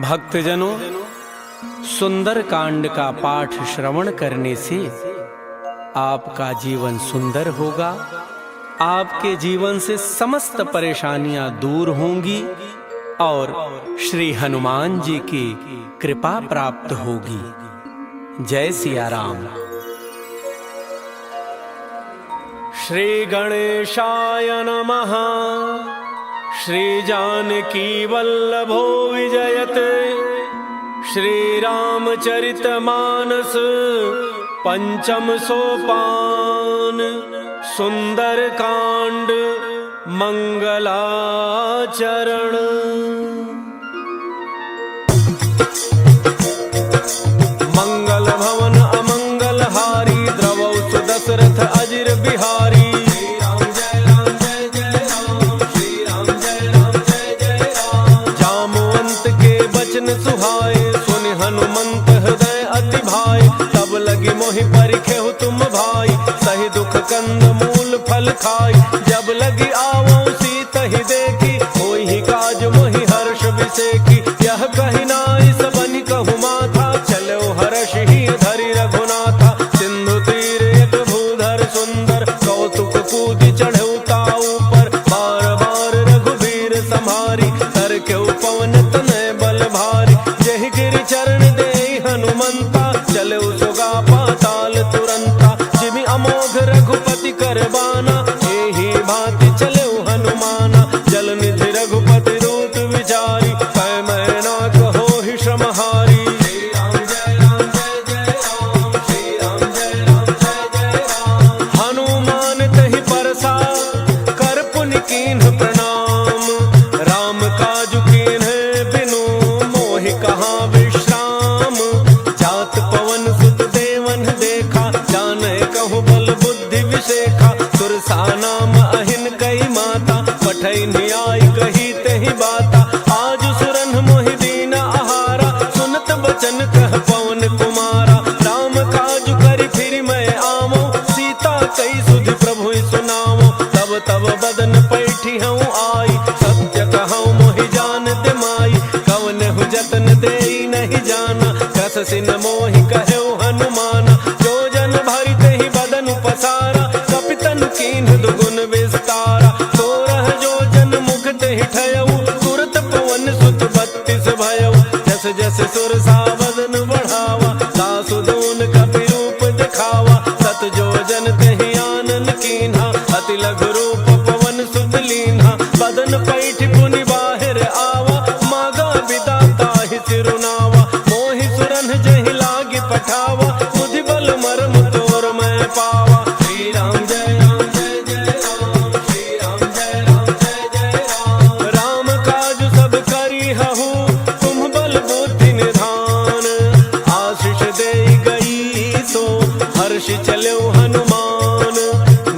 भक्तजनों, सुंदर कांड का पाठ श्रवण करने से आपका जीवन सुंदर होगा। आपके जीवन से समस्त परेशानियां दूर होंगी और श्री हनुमान जी की कृपा प्राप्त होगी। जय सिया राम। श्री गणेशाय नमः। श्री जानकी वल्लभो विजयते। श्री रामचरितमानस पंचम सोपान। सुंदर कांड मंगलाचरण। मंगल भवन अमंगल हारी। द्रवौ सुदशरथ अजिर बिहारी। सुहाए सुनि हनुमंत हृदय अति भाई। तब लगी मोहि परिखेहु तुम भाई। सही दुख कंद मूल फल खाई। जब लगी आवो सीत ही देखी। होई ही काज मोहि हर्ष विसेखी। यह कही नाई सबनि कहु माथा। चलो हर्ष ही धरि रघुनाथा। सिंधु तीर एक भूधर सुंदर। कौतुक कूदि चढ़ऊ ताऊ पर। बार बार रघुबीर संहारी। कर के पवन तनय बल भारी। जहि गिरि चरण देहि हनुमंता। चले सुगा पाताल तुरंता। जिमि अमोघ रघुपति कर बाना। एहि भांति चले हनुमाना। जल निधि रघुपति रूप विचारी। पै मैना कहो ही श्रमहारी। श्री राम जय राम जय जय राम। श्री राम जय राम जय जय राम। हनुमान तहि परसा कर पुनि कीन्ह प्रणाम। राम काजु कीन्ह बिनु मोहि कहाँ विश्राम। जात पवन सुत देवन देखा। जाने कहु बल बुद्धि विशेखा। सुरसा नाम अहिन कई माता। पठै न्याय कही तेहि बाता। आज सुरन मोहि दीन आहारा। सुनत बचन कह पवन कुमारा। राम काज करि फिर मैं आवो। सीता कई सुधि प्रभु सुनावो। तब तब बदन पैठी हूँ आई। सत्य कहूँ मोहि जानत माई। कवन हु जतन देई नहीं जाना। कस सिन मोहि कहु हनुमाना। जो जन भरि तेहि बदन पसारा। कपितन कीन्ह दुगुन विस्तारा। सोरह जो जन मुख तेहि ठयऊ। तुरत पवन सुत 32 भयऊ। जस जस सुरसा वदन बढ़ावा। दासु दून कपि रूप दिखावा। सत जो जन तेहि आनन कीन्हा। अति लघु रूप पवन सुत लीन्हा। बदन पैठ पुनि बाहिर आवा। मागा विदाता ही सिरुनावा। मोहि सुरन जहि लागी पठावा। बुद्धि बल मर्म तोर मैं पावा। श्री राम जय राम जय जय राम। श्री राम जय राम जय जय राम। राम काज सब करी हहु। तुम बल बुद्धि निधान। आशीष देई गई सो हर्ष चलो हनुमान।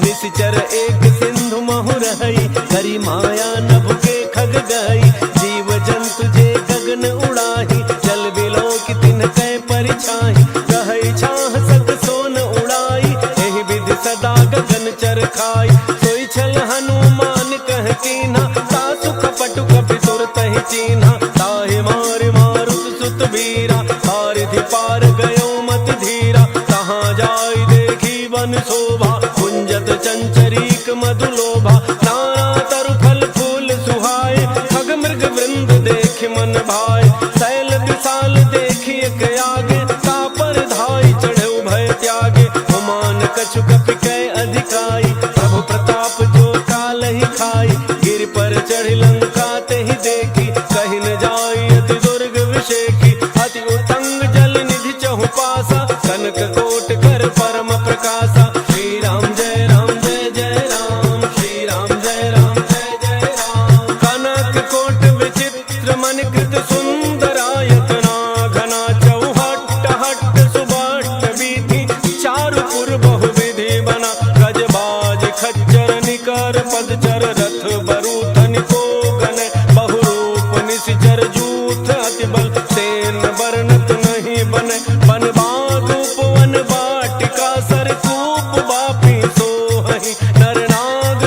निश्चर एक सिंधु महु रही। करी माया नभ के खग गई। जीव जंतु जे गगन उड़ाही। जल बिलो की तिन कै परिछाही। कहई छाह सक सोन उड़ाई। एहि विधि सदा गगन चर खाई। सोई छल हनुमान कह कीन्हा। तासु कपटु कपि तुरत ही चीन्हा। ताहि मारि मारुत सुत वीरा। पारिधि पार गयो मत धीरा। तहाँ जाई देखी वन शोभा। कुंजत चंचरीक मधुलोभा। नाना तरु फल फूल सुहाए। खग मृग वृंद देख मन भाए। शैल विशाल देखी एक आगे। तापर धाई चढ़ऊ भय त्यागे। हुमान कछु कपि कै अधिकाई। प्रभु प्रताप जो काल ही खाई। गिर पर चढ़ लंका तेहि देखी। कहि न जाई अति दुर्ग विषेखी। अति उत्तंग जल निधि चहु पासा। कनक कोट कर परम प्रकाशा। श्री राम जय राम जय जय राम। श्री राम जय राम जय जय राम। कनक कोट विचित्र मन कृत सुंदरायतना। घना चौहट्ट हट्ट सुबट्ट वीथि। चारु पुर बहु विधि बना। गजबाज खच्चर निकर पदचर। रथ बरूथनि को गन। बहुरूप निशिचर जूथ अति बल। सेन बरनत नहीं बन। बन बाधूप वन वाटिका। सर कूप बापी सोहहि। नर नाग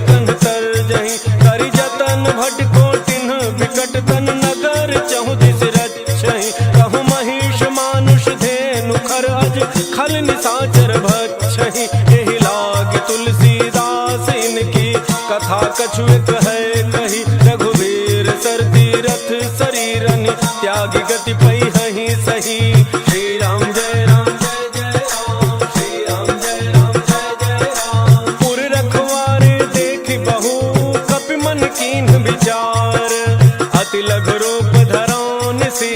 कन तर जही करि जतन भटको तिन्ह बिकट तन नगर चहु दिस रक्षहि कहु महिष मानुष धेनु खर अज खल निसाचर भक्षहि एहि लाग तुलसीदास इनकी कथा कछु एक है कही रघुवीर सर तीरथ शरीरनि त्यागी गति पै हहि सही। श्री राम जय राम जय जय राम, श्री राम जय राम जय जय राम। पुर रखवारे देखि बहु कपि मन कीन्ह विचार अति लघु रूप धरौ निसि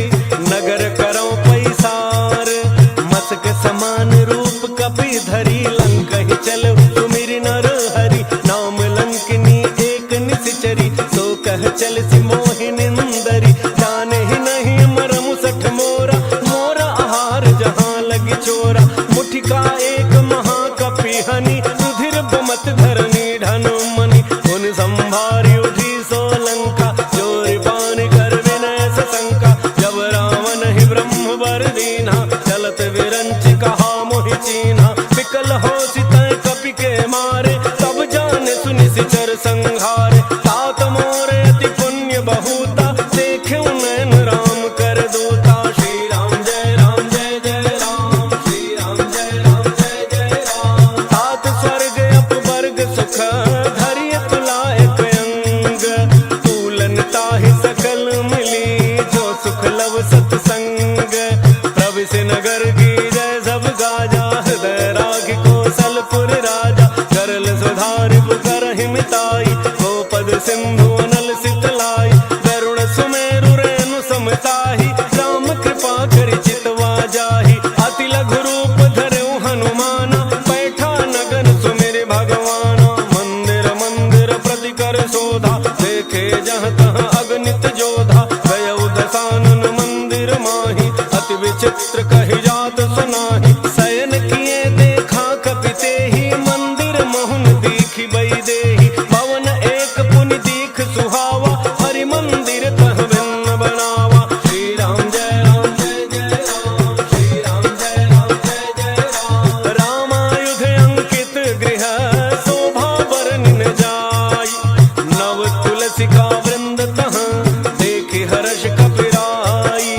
नगर करौ पैसार मसक समान रूप कपि धरि लंकहि चल सुमिरि नर हरि नाम लंकिनी एक निसिचरी सो कह चल सि मोहि निंदरी जाने ही नहीं मरमु सठ मोरा मोरा आहार जहाँ लगी चोरा मुठिका एक महाकपि हनि रुधिर बमत धरनी ढन मनि उन संभारी उठी सो लंका चोरी पान कर विनय सशंका जब रावण ही ब्रह्म वर दीना चलत विरंच कहा मोहि चीन्हा विकल हो सितय कपि के मारे तब जाने सुनि सिचर संहारे तात मोरे अति पुण्य बहुता देखे नैन राम कर दूता। श्री राम जय राम जय जय राम, श्री राम जय राम जय जय राम। तात स्वर्ग अपवर्ग सुख धरिय तुलाए अंग तूलन ताहि सकल मिली जो सुख लव सत्संग प्रभु से नगर की जय सब गाजा हृदय राग कौशलपुर राजा करल सुधारि करहि मिताई गोपद सिंधु अनल सितलाई वरुण सुमेरु रेणु समताहि राम कृपा करि चितवा जाहि अति लघु रूप धरऊ हनुमाना बैठा नगर सुमिरि भगवाना मंदिर मंदिर प्रति कर शोधा देखे जहाँ तहाँ अगणित जोधा गयउ दसानन मंदिर माहि अति विचित्र कहि जात सुनाहि शयन किए देखा कपि तेहि मंदिर मोहन दीखि बई देहि भवन एक पुनि दीख सुहावा हरि मंदिर तह भिन्न बनावा। श्री राम जय राम जय जय राम, श्री राम जय राम जय जय राम। रामायुध अंकित गृह शोभा बरनिन जाय नव तुलसिका वृंद तह देखि हर्ष कपिराई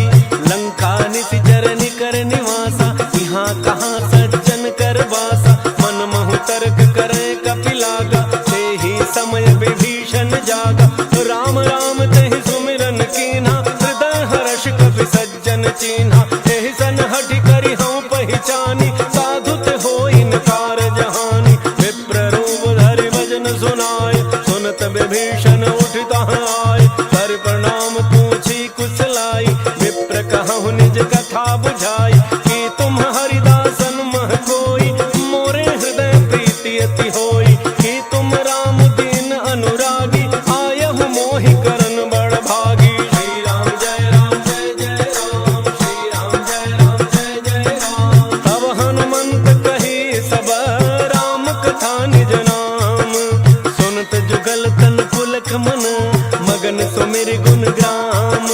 लंका निसिचर निकर निवासा यहाँ कहाँ सज्जन कर वासा मन महु तर्क करे कपि लागा तेहि समय विभीषण जागा राम राम तेहि सुमिरन कीन्हा हृदय हर्ष कपि सज्जन चीन्हा एहि सन हठि करि हऊँ पहिचानी साधु ते होई नकार जहानी विप्र रूप धरि भजन सुनाय सुनत विभीषण उठ तहाँ आय कर प्रणाम पूछी कुशलाई विप्र कहु निज कथा बुझाई कि तुम हरिदासन मह कोई मोरे हृदय प्रीति अति होई कि तुम राम दीन अनुरागी आयहु मोहि करन बड़ भागी। श्री राम जय राम जय जय राम, श्री राम जय राम जय जय राम। तब हनुमंत कही सब राम कथा निज नाम सुनत जुगल तन पुलक मन मगन सुमिरि गुण ग्राम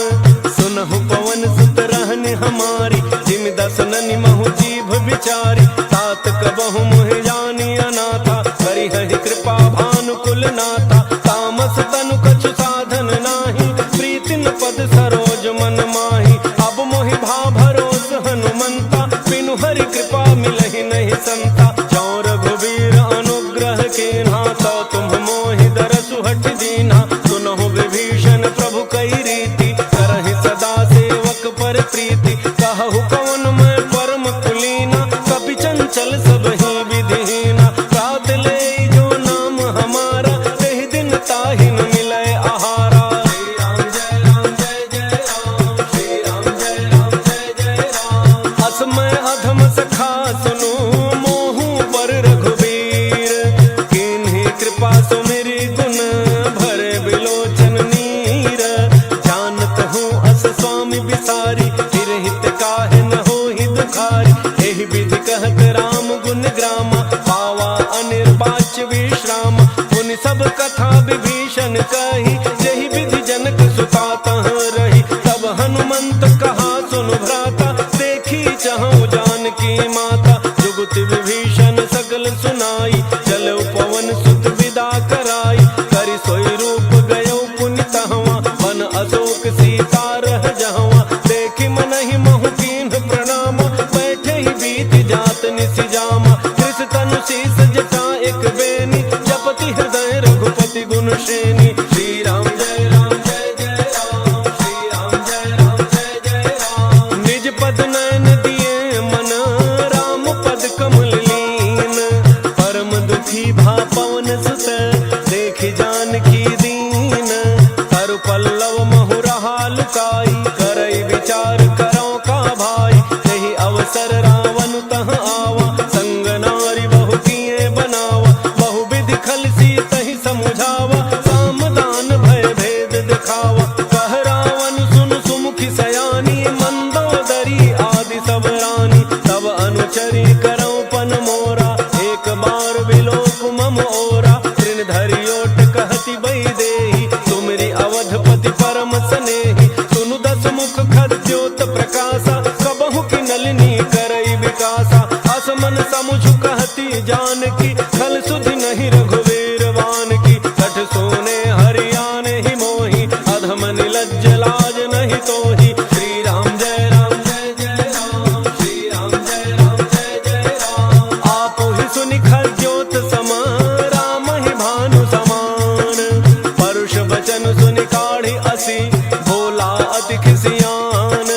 सुनहु पवन सुत रहनि हमारी जिम दसननि महु जीभ बिचारी तात कबहु मुहि जानी अनाथा करि हहि कृपा भानुकुल नाथा तामस तनु कछु साधन नाही प्रीति न पद सरोज मन माही अब मोहि भा भरोस हनुमंता बिनु हरि कृपा मिलहि नहीं संता जौ रघुवीर अनुग्रह कीन्हा तो तुम मोहि दरसु हठ दीन्हा सुनहु विभीषण प्रभु कई रीति करहि सदा सेवक पर प्रीति कहु कवन मैं परम कुलीना कपि चंचल सब ही विधिहीना प्रात ले जो नाम हमारा तेहि दिन ताहि न मिलै आहारा। श्री राम जय राम जय जय राम, श्री राम जय राम जय जय राम। असमय अधम सखा सुनु मोहु पर रघुवीर किन्हि कृपा सुमिरि गुण भरे बिलोचन नीर जानत हूँ अस स्वामी बिसारी फिर हित काहे न होहि दुखारी एहि विधि कहत राम गुण ग्रामा पावा अनिर्वाच्य विश्राम मुनि सब कथा विभीषण कही जहि विधि जनक सुता तह रही तब हनुमंत कहा सुनु भ्राता देखी चाहूं जानकी माता जुगति विभीषण सकल सुनाई चलो पवन सुत विदा कराई सोई रूप गयो पुनि तहवा बन अशोक सीता रह जहवा देखी मन ही महु कीन प्रणाम बैठे ही बीत जात निसि जामा कृष तनु शीस जटा एक बेनी जपति हृदय रघुपति गुण श्रेणी श्री राम जय राम जय जय राम श्री राम जय राम जय जय राम निज पद नयन दिए मन राम पद कमल लीन परम दुखी भा पवन सुत देखि जानकी दीन तरु पल्लव महु रहा लुकाई करई विचार करो का भाई यही अवसर रावण तह आवा संग नारी बहु किए बनावा बहु विधि खल सीत ही समुझावा सामदान भय भेद दिखावा कह रावण सुन सुमुखी सयानी मंदोदरी आदि सब रानी तब अनुचरी करो पन मोरा एक बार विलोक मम ओरा तृण धरि ओट कहती बई देही तुमरी अवधपति परम स्नेही सुनु दस मुख खद्योत प्रकाशा कबहु की नलिनी करई विकासा असमन समुझ कहती जानकी खल सुधि नहीं रघुवीर वान की कठ सोने हरियाने ही मोही अधम निलज्ज लाज नहीं तोही श्री राम जय राम जय जय राम श्री राम जय राम जय जय राम आप ही सुनि खद्योत सम राम ही भानु समान परुष वचन सुनि काढ़ी असी भोला अति खिसियान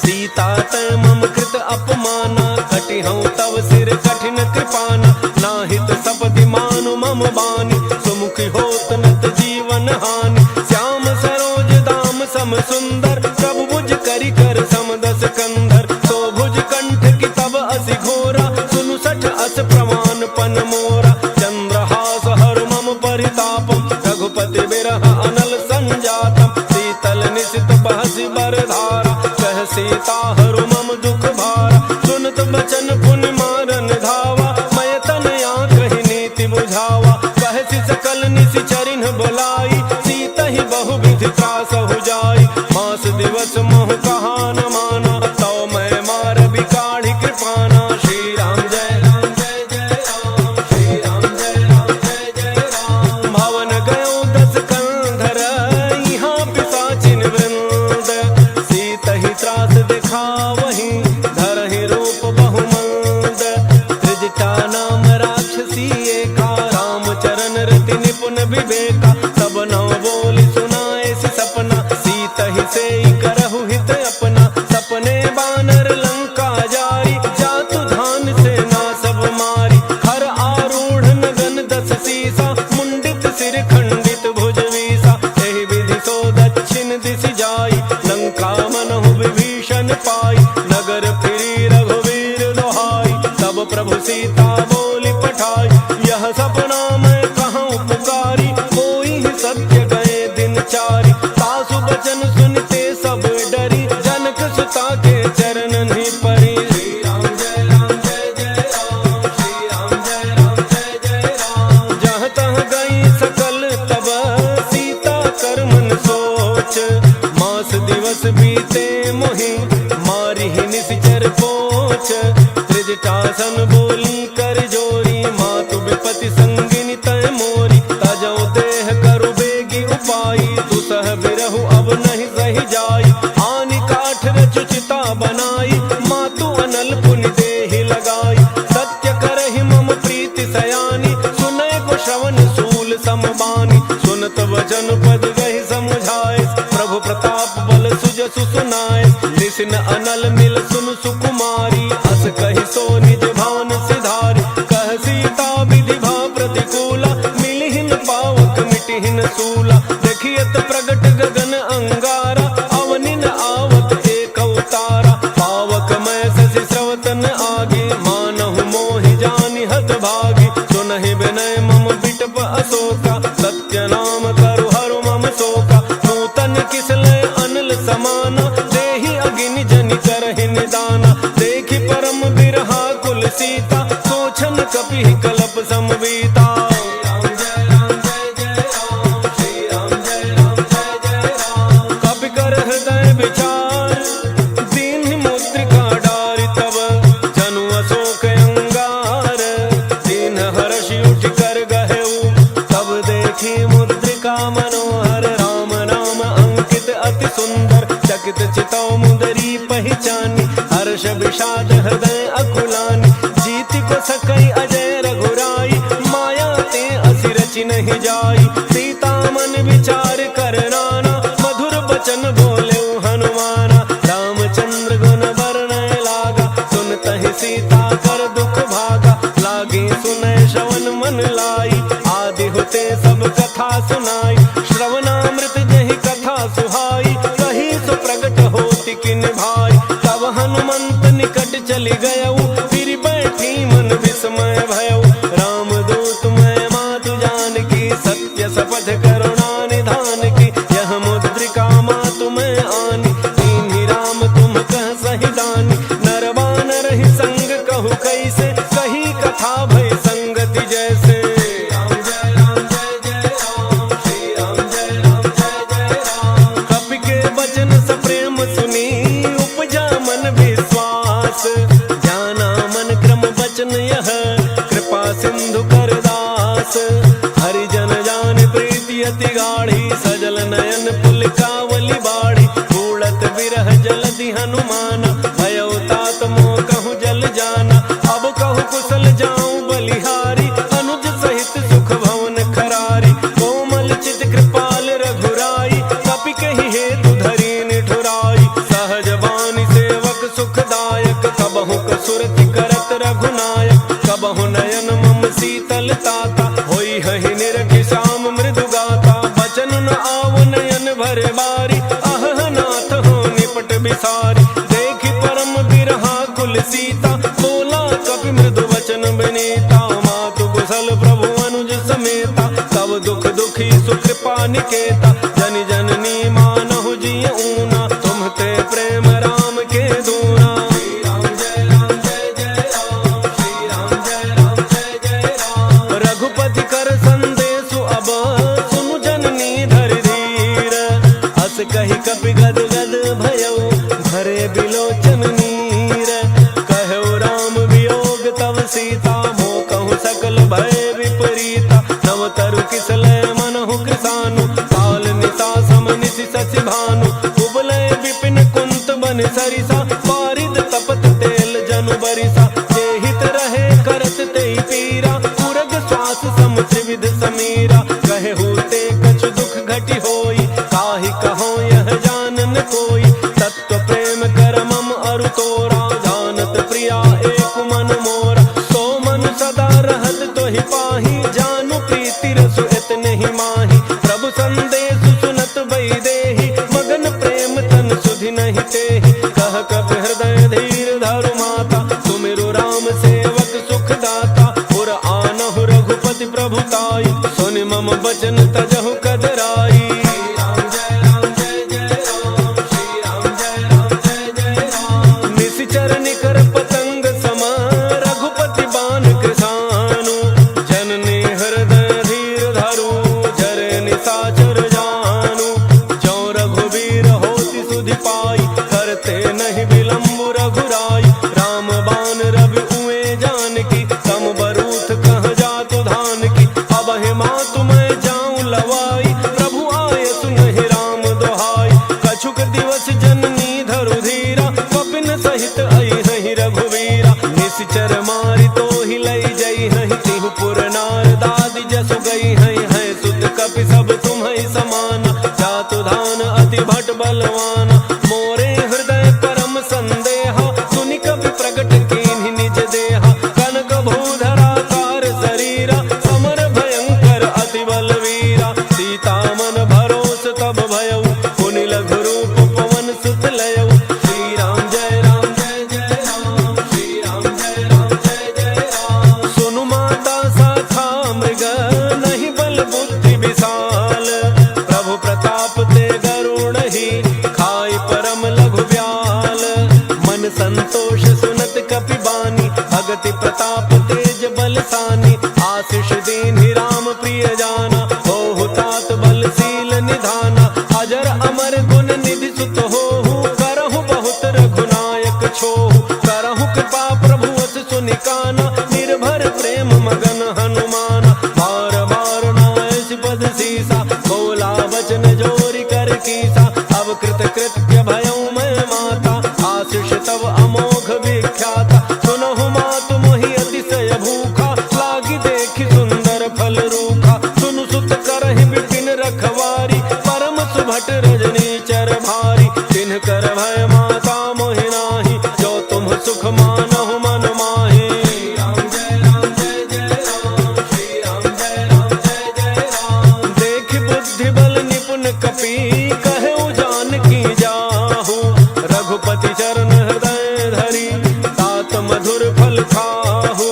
सीता तय मम कृत अपमाना कटि हूँ तव सिर कठिन कृपाना नाहित सपदि मानु मम बानी सुमुखी होत नत जीवन हानि श्याम सरोज दाम सम सुंदर प्रभु भुज करि कर समदस कंधर तो भुज कंठ की तब असि घोरा सुनु सठ अस प्रमाण पन मोरा चंद्रहास हर मम परितापम रघुपति बिरह अनल संजातम शीतल निशित बहसि बरधारा कह सीता हरु मम दुख भारा सुनत बचन पुनि मारन धावा मय तनया कहि नीति बुझावा कहसि सकल निशि चरिन बुलाई सीत ही बहु विधि त्रास हो जाई मास दिवस मोह कहा न माना तो मैं मार बिकाढ़ी कृपाना श्री राम जय राम जय जय राम श्री राम जय राम जय जय राम भवन गयो दस कंधर यहाँ पिशाचिन वृंद सीत ही त्रास दिखावहि धरहि रूप बहुमंद त्रिजटा नाम राक्षसी एका रामचरण रति निपुण विवेका सब नव बोली सुनाए सि सपना सीत ही से करहु हित अपना सपने बानर लंका जारी जातु धान से ना सब मारी हर आरूढ़ नगन दस सीसा मुंडित सिर खंडित भुज वीसा एहि विधि सो दक्षिण दिशि जाई लंका मनहु विभीषण पाई नगर फिरी रघुवीर दोहाई तब प्रभु सीता बोली पठाई यह सपना मैं कहूँ पुकारी कोई ही सत्य गए दिन चारी सासु बचन सुनते सब डरी जनक सुता के चरण नहीं परी श्री राम जय राम जय जय राम श्री राम जय राम जय जय राम जहाँ तहाँ गई सकल तब सीता कर मन सोच मास दिवस बीते मोहि मारी ही निश्चर पोच त्रिजटासन बोली कर जोरी मातु विपति संगिनी तय मोरी तजो देह करु बेगी उपाई दुसह बिरहु अब नहीं सही जाई आनि काठ रचुचिता बनाई मातु अनल पुनि देहि लगाई सत्य करहि मम प्रीति सयानी सुनय को श्रवण सूल समबानी सुनत वचन पद गहि समुझाए प्रभु प्रताप बल सुजसु सुनाए निसिन अनल मिल सुन सुकुमारी अस कहि सो निज भान सिधारी कह सीता विधि भा प्रतिकूला मिलिहिन पावक मिटिहिन सूला देखियत प्रगट गगन अंगारा अवनिन आवत एक अवतारा पावक मैं शशि श्रवतन आगे मानहु मोहि जानि हत भागी सुनहि विनय मम बिटप अशोका सत्य नाम करु हरु मम शोका नूतन किसलय अनल समाना देहि अगिनि जनि करहि निदाना देखि परम बिरहा कुल सीता सोचन कपि कलप समवीता श्री राम जय राम जय जय राम श्री राम जय राम जय मुद्रिका मनोहर, राम नाम अंकित अति सुंदर, चकित चितौ मुदरी पहचानी, हर्ष विषाद हृदय अकुलानी, जीत को सकई अजय रघुराई, माया ते असि रचि नहीं जाई, सीता मन विचार कर नाना, मधुर बचन बोले हनुमाना, रामचंद्र गुण बरनय लागा, सुनतहि सीता कर दुख भागा, लागे सुनय श्रवण मन लाई, आदि होते सब कथा सुनाई, श्रवणामृत जहि कथा सुहाई, कही सो प्रगट होति किन भाई, तब हनुमंत निकट चली गयऊ, फिर बैठी मन विस्मय भयऊ, रामदूत मैं मातु जानकी, सत्य शपथ करुणा निधान की, यह मुद्रिका मातु मैं आनी, दीन्ही राम तुम कह सही दानी, नर बानर ही संग कहु कैसे, कही कथा भय संगति जैसे, कपि के वचन सप्रेम सुनी, उपजा मन विश्वास, जाना मन क्रम वचन यह, कृपा सिंधु कर दास, हरिजन जान प्रीति अति गाढ़ी, सजल नयन पुलकावली बाढ़ी, उड़त विरह जलधि हनुमाना, भयउ तात मोह कहूँ जल जाना, अब कहूँ कुशल जाऊं बलिहारी, अनुज सहित सुख भवन खरारी, कोमल चित कृपाल रघुराई, कपि कहि हेतु धरि निठुराई, सहज बानी सेवक सुखदायक, कबहु कसुरति करत रघुनायक, कबहु नयन मम शीतल ताता, होई हहि निरखि श्याम मृदु गाता, बचन न आव नयन भर बारी, अहह नाथ हो निपट बिसारी, देखि परम बिरहा कुल सीता, बोला कपि मृदु वचन विनीता, मातु कुशल प्रभु अनुज समेता, तब दुख दुखी सुकृपा निकेता, जन जननी मानहु जिय ऊना, तुम ते प्रेम राम के दूना, रघुपति कर संदेशु अब, सुनु जननी धरि धीर, हस कहि कपि गद गद भयउ, भरे बिलोचन नीर, कहु राम वियोग तव सीता, मोह कहूँ सकल भय विपरीता, नव तरु किसलय मनहु कृसानु, काल निशा सम निशि शशि भानु, कुबलय विपिन कुंत बन सरिसा, पारिद तपत तेल जनु बरिसा, जेहित रहे करत तेहि पीरा, उरग श्वास सम त्रिविध समीरा, कहे होते कछु दुख घटि होई, काहि कहो यह जानन कोई, तत्व प्रेम कर मम अरु तोरा, जानत प्रिया एक मन मोरा, सो मन सदा रहत तोहि पाही, जानू प्रीति रसु इतने ही माही, प्रभु संदेश सुनत बई देहि, मगन प्रेम तन सुधि नहीं तेहि, कह कपि हृदय धीर धरु माता, सुमिरु राम सेवक सुख दाता, पुर आनहु रघुपति प्रभुताई, सुनि मम बचन तजहु कदराई, निशिचर निकर पतंग सम, रघुपति बान कृसानु, जननी हृदय धीर धरु, जरे निशाचर जानु, जो रघुवीर होति सुधि पाई, करते नहीं विलम्ब रघुराई, राम बान रवि उए जानकी, तम बरूथ कह जातु धान की, अब हे मातु मैं जाऊं लवाई, प्रभु आय सुनहि राम दोहाई, कछुक दिवस जननी धरु धीरा, कपिन सहित आई हहि रघुवीरा, निशिचर मारि तो ही लई जई हहि, तिहु पुर नार दादि जसु गई हई, है सुत कपि सब तुम्हि समाना, जातु धान अति भट बलवाना, मोरे हृदय परम संदेहा, सुनि कपि प्रगट कीन्हि निज देहा, कनक भूधरा कार शरीरा, समर भयंकर अति बलवीरा, सीता मन भरोस तब भयउ, पुनि लघु रूप पवन सुत लयउ, श्री राम जय राम जय जय राम, श्री राम जय राम जय जय राम, सुनु माता साखा मृग, नहीं बल बुद्धि विशाल, प्रभु प्रताप ते गरुण ही, खाई परम लघु ब्याल, मन संतोष सुनत कपि बानी, भगति प्रताप तेज बलसानी, आशीष दीन्हि राम प्रिय जाना, होहु तात बलशील निधाना, अजर अमर गुण निधि सुत होहु, करहु बहुत रघुनायक छोहु, करहु कृपा प्रभु अस सुनिकाना, निर्भर प्रेम मगन हनुमाना, बार बार नायस पद शीस शीसा, बोला वचन जोरी कर कीसा, अब कृत कृत्य भयऊ मैं माता, आशीष तब अमोघ विख्याता, सुनहु मातु मोहि अतिशय भूखा, लागी देखी सुंदर फल रूखा, सुनु सुत करहि विपिन रखवारी, परम सुभट रजनी चर भारी, तिन्ह कर भय माता मोहि नाही, जो तुम सुख मानहु मन माहि। राम जय राम जय जय राम, श्री राम जय राम जय जय राम, देख बुद्धि बल निपुण कपि, कहु जानकी जाहु, रघुपति चरण हृदय धरी, तात मधुर फल खाहु,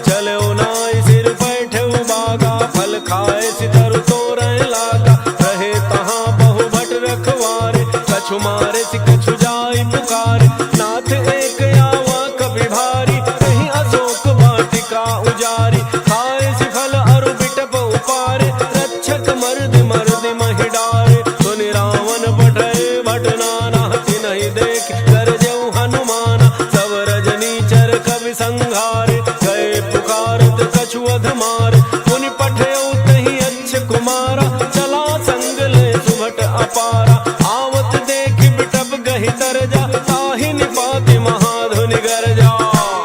चलो नाई सिर बैठऊ बागा, फल खाए सिधरु तोरय लागा, रहे तहाँ बहु भट रखवारे, कछु मारे सि कछु जाई पुकारे, नाथ एक आवा कभी भारी, कहीं अशोक वाटिका उजारी, खाए सि फल अरु बिटप उपारे, रक्षक मर्द मर्द महि डारे, सुनि रावण बढ़े भट नाना, तिनहि देख गरजऊ हनुमाना, सब रजनी चर कवि संघारे, गए पुकारत कछु अध मारे, पुनि पठयऊ तहि अच्छ कुमारा, चला संग ले सुभट अपारा, आवत देख बिटप गहि तरजा, ताहि निपाति महाधुनि गरजा।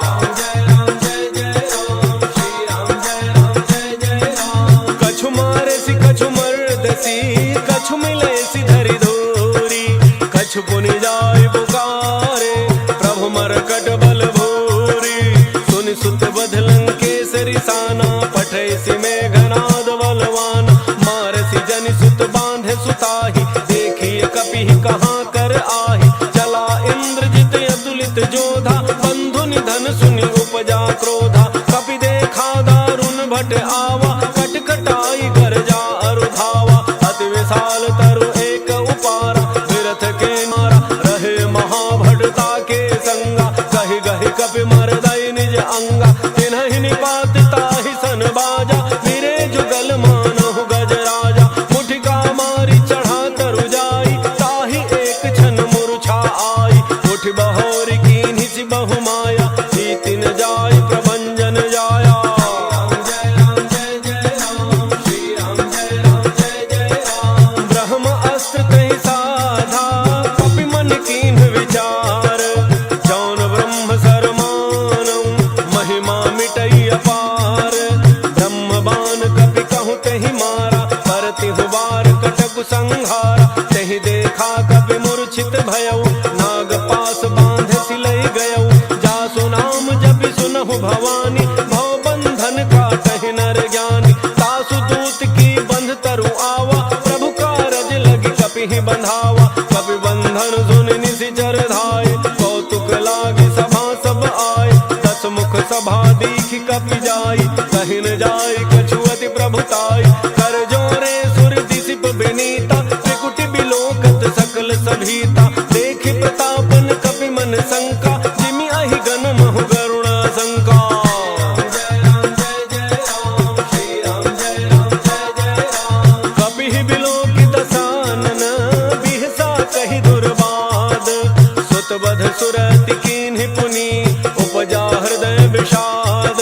राम जय राम जय जय राम, श्री राम जय राम जय जय राम, कछु मारे सि कछु मर्दसी, कछु मिले सि धरि धूरी, कछु पुनि जाय पुकारे, प्रभु मरकट बल भूरी, सुनि सुत बध लंकेसरि साना, पठै सि मेघनाद बलवाना, मारसि जनि सुत बांधे सुताहि, देखिए कपिहि कहाँ कर आहि, चला इंद्रजित अतुलित जोधा, बंधु निधन सुनि उपजा क्रोधा, कपि देखा दारुण भट आवा, कटकटाई गरजा अरु धावा, अति विशाल तरु एक उपारा, विरथ के मारा रहे महाभटता के संगा, कहि गहि कपि मरदई निज अंगा, तिन्हि निपात ताहि सन बाजा, फिरे जुगल मानहु गजराजा, मुठिका मारी चढ़ा तरु जाई, ताहि एक क्षण मूर्छा आई, उठ बहोरी कीन्हि सि बहु माया, जीति न जाय प्रभंजन जाया। राम जय राम जय जय राम, श्री राम जय राम जय जय राम, ब्रह्म अस्त्र तहि साधा, कपि मन कीन्ह विचार, जौन ब्रह्म सर मानऊ, महिमा मिटई अपार, ब्रह्म बाण कपि कहु तहि मारा, परतिहु बार कटकु संहारा, तहि देखा कपि मूर्छित भयऊ, नाग पास बांध सिलई गयऊ, जासु नाम जपि सुनहु भवानी, भव बंधन काटहि नर ज्ञानी, तासु दूत की बंध तरु आवा, प्रभु कारज लगी कपिहि बंधावा, कपि बंधन सुनि निशिचर धाये, कौतुक लागी सभा सब आए, दस मुख सभा दीखि कपि जाई, कहि न जाई कछु अति प्रभुताई, कर जोरे सुर दिसिप विनीता, त्रिकुटि बिलोकत सकल सभीता, देखि प्रतापन कपि मन शंका, जिमि अहि गन महु गरुणा शंका। राम जय राम जय जय राम, श्री राम जय राम जय जय राम, कपिहि बिलोकि दसानन, बिहसा कहि दुर्बाद, सुत बध सुरति कीन्हि पुनि, उपजा हृदय विषाद,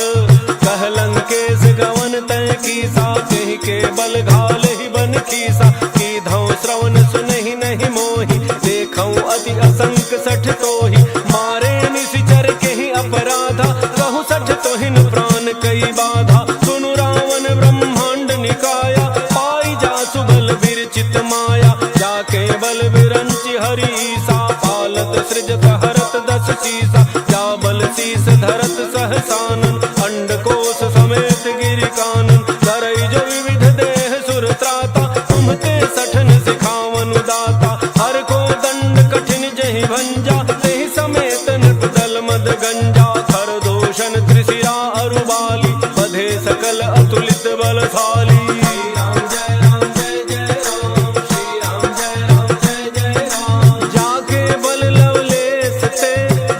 कह लंकेश गवन तय कीसा, कहि के बल घाल ही बन खीसा, कीधौ श्रवण सुनहि नहीं मोहि, देखौ अति असंक सठ तोहि, मारे निशिचर केहि अपराधा, कहु सठ तोहिन प्राण कई बाधा, सुनु रावण ब्रह्मांड निकाया, पाई जासु बल विरचित माया, जाके बल विरंचि हरीसा, पालत सृजत हरत दस शीसा, जा बल शीस धरत सहसानन, अंडकोश समेत गिरि कानन, धरई जो विविध देह सुर त्राता, तुम्हते सठन सिखावन दाता, हर को दंड कठिन जहि भंजा, तेहि समेत नृप दल मद गंजा, खर दोषण त्रिशिरा अरु बाली, बधे सकल अतुलित बलशाली। राम जय राम जय जय राम, श्री राम जय राम जय जय राम, जाके बल लवलेस ते,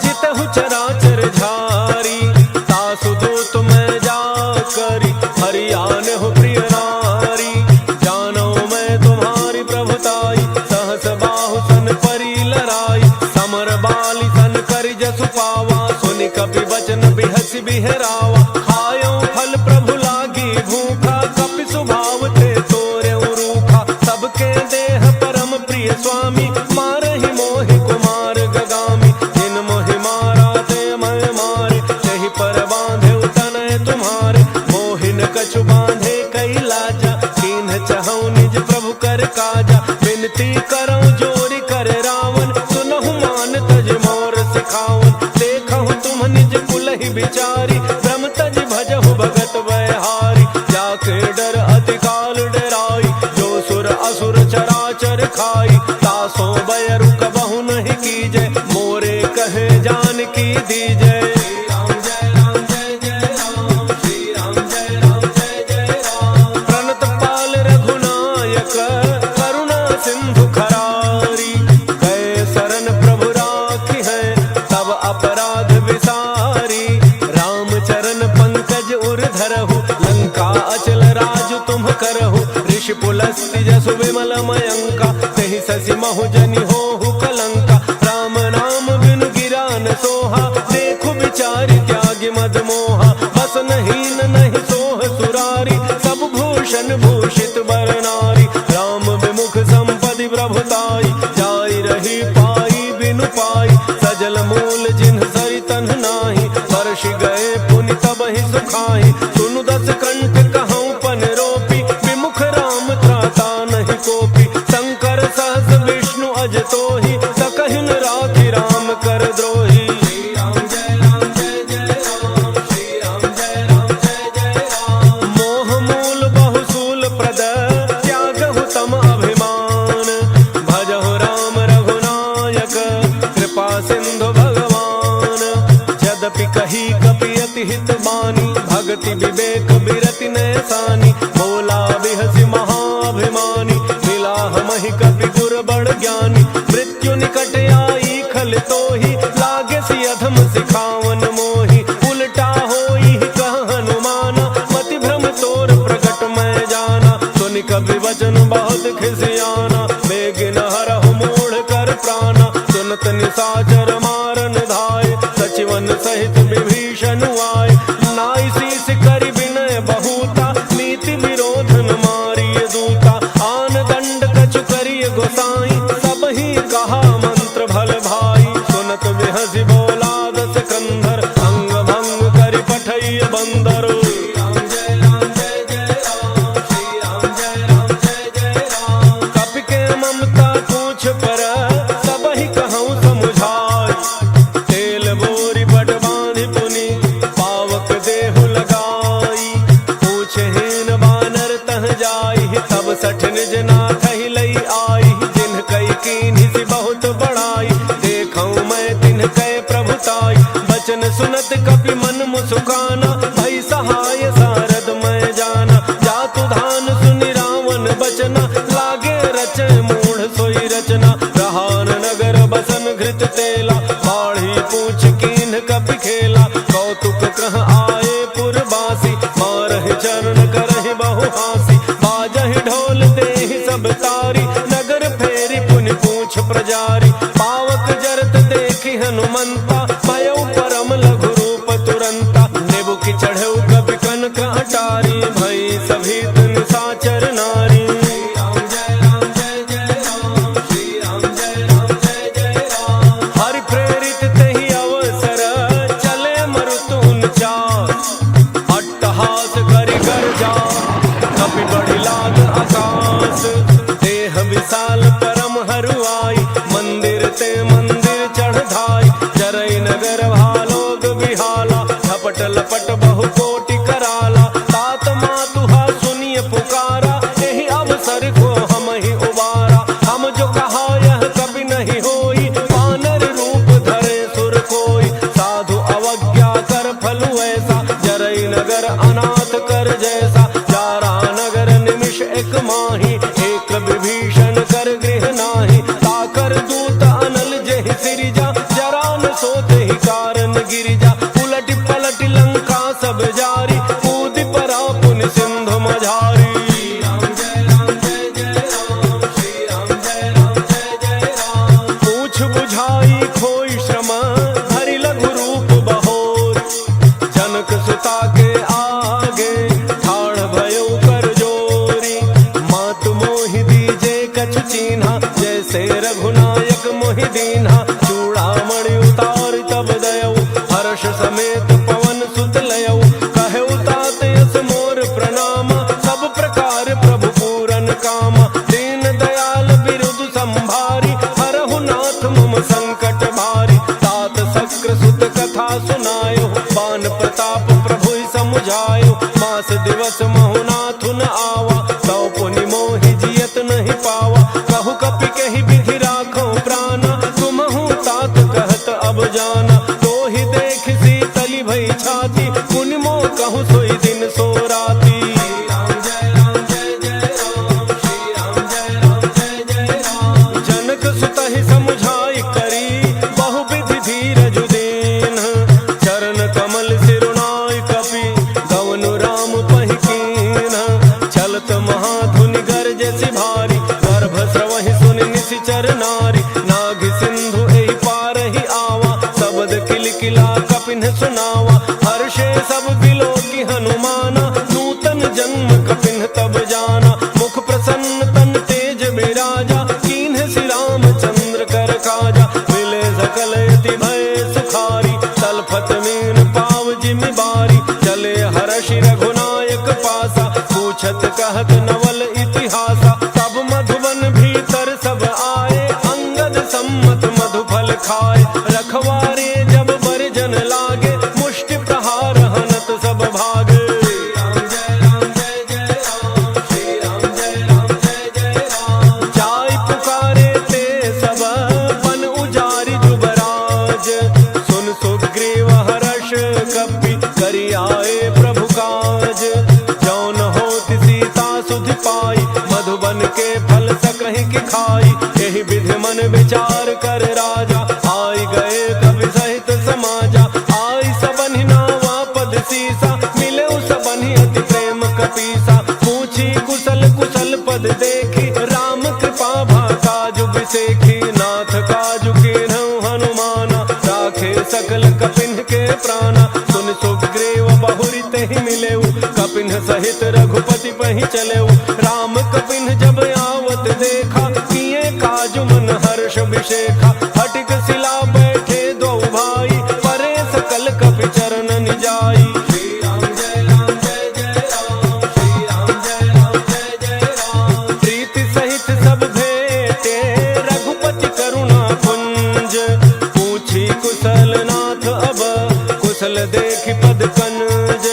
जितहु चराचर झारी, तासु दूत मैं जा करी, हरियान हो प्रिय नारी, जानो मैं तुम्हारी प्रभु कर काजा। विनती करऊं जोरी कर रावण, सुनहु मान तज मोर सिखावन। देखहु तुम निज कुलहि बिचारी, ब्रह्म तज भजहु भगत वैहारी। जाके डर अति काल डराई, जो सुर असुर चराचर खाई। तासो बयरु कबहु नहीं कीजय, मोरे कहे जान की दीजय। प्रणत पाल रघुनायक, करुणा सिंधु खरारी। गए शरण प्रभु राखी है, तब अपराध विसारी। राम चरण पंकज उर धरहु, लंका अचल राज तुम करहु। ऋषि पुलस्त्य जसु विमल मयंका, तहि शशि महु जनि होहु कलंका। राम नाम बिनु गिरा न सोहा, देखु बिचारि त्यागी मद मोहा। बसन हीन नहीं सोह सुरारी, सब भूषण भूषित बर नारी। राम विमुख संपदि प्रभुताई, जाई रही पाई बिनु पाई। सजल मूल जिन्ह सरितन नाही, वर्ष गए पुनि तबहि सुखाई। सुनु दस कंठ कहऊँ पन रोपी, विमुख राम त्राता नहीं कोपी। शंकर सहस विष्णु अज तोहि, सकहिन राखि राम कर द्रोही। मोह मूल बहुसूल प्रद, त्यागहु तम अभिमान। भजहु राम रघुनायक, कृपा सिंधु भगवान। यद्यपि कही कपि अति हित बानी, भगति विवेक बिरति नैसानी। बोला बिहसि महाभिमानी, मिला हमहि कपि गुर बड़ ज्ञानी। मृत्यु निकट आई खल तोहि, लागे सि अधम सिखावन मोहि। उल्टा होई कह हनुमाना, मति भ्रम तोर प्रकट मैं जाना। सुनि कपि वचन बहुत खिसियाना, बेगिन हरहु मूढ़ कर प्राणा। सुनत निशाचर मारन धाय, सचिवन सहित विभीषण आए। नाई शीस करि विनय बहुता, नीति विरोधन मारिय दूता। आन दंड कछु करिय गोसाई, सबहि कहा मंत्र भल भाई। सुनत बिहसि बोला दस कंधर, अंग भंग करि पठइय बंदर। कपि के ममता पूछ पर, सबहि कहऊँ समुझाई। तेल बोरी बट बांधि पुनि, पावक देहु लगाई। पूछहीन बानर तह जाई, तब सठ निज नाथहि लई आई। जिन्ह कई कीन्हि सि बहुत बड़ाई, देखऊँ मैं तिन्ह कै प्रभुताई। बचन सुनत कपि मन मुसुकाना, भई सहाय सारद मैं जाना। जातु धान सुनि रावण बचना, लागे रचै मूढ़ सोई रचना। रहान नगर बसन घृत तेला, बाढ़ी पूछ कीन्ह कपि खेला। कौतुक कह आए पुरबासी, मारहि चरण करहि बहु हासी। बाजहि ढोल देहि सब तारी, नगर फेरि पुनि पूछ प्रजारी। पावक जरत देखि हनुमंता, भयउ परम लघु रूप तुरंता। नेबु की चढ़ऊ कपि कनक अटारी, भई सभीत निशाचर नारी। हरि प्रेरित तेहि अवसर, चले मरुत उनचास। अट्टहास करि गर्जा, कपि बढ़ि लाग आकाश। देह विशाल परम हरुआई, मंदिर ते मंदिर चढ़ धाई। जरई नगर भालोग बिहाला, झपट लपट बहु कोटि कराला। तात मातुहा सुनिय पुकारा, एहि अवसर को हमहि उबारा। हम जो कहा यह कभी नहीं होई, वानर रूप धरे सुर कोई। साधु अवज्ञा कर फलु ऐसा, जरई नगर अनाथ कर जैसा। जारा नगर निमिष एक माही, एक विभीषण कर गृह नाही। ताकर दूत अनल जेहि सिरिजा, जरा न सोते ही कारण गिरिजा। उलटि पलटि लंका सब जारी, कूदि परा पुनि सिंधु मझारी। पूछ बुझाई खोई श्रम, धरि लघु रूप बहोर। जनक सुता के आगे, ठाड़ भयउ कर जोरी। मातु मोहि दीजे कछु चीन्हा, जैसे रघुनायक मोहि दीन्हा। चूड़ामणि उतार तब दयऊ, हर्ष समेत पवन सुत लयऊ। कहेउ तात यस मोर प्रणाम, सब प्रकार प्रभु पूरन कामा। खाई। यही विधि मन विचार कर राजा, आई गए कवि सहित समाजा। आई सबनि नावा पद सीसा, मिले सबनि अति प्रेम कपीसा। पूछी कुशल कुशल पद देखी, राम कृपा भा काजु बिसेखी। नाथ काजु कीन्हु हनुमाना, राखे सकल कपिन के प्राणा। सुन सुग्रीव बहुरी तेहि मिलेऊ, कपिन सहित रघुपति पहि चलेऊ। राम कपिन जब आवत देखा, किए काजु मन हर्ष विशेखा। हटिक सिला बैठे दो भाई, परे सकल कपि चरण निजाई। श्री राम जय राम जय जय राम, श्री राम जय राम जय जय राम। प्रीति सहित सब भेटे, रघुपति करुणा पुंज। पूछी कुशल नाथ अब, कुशल देखि पद कनज।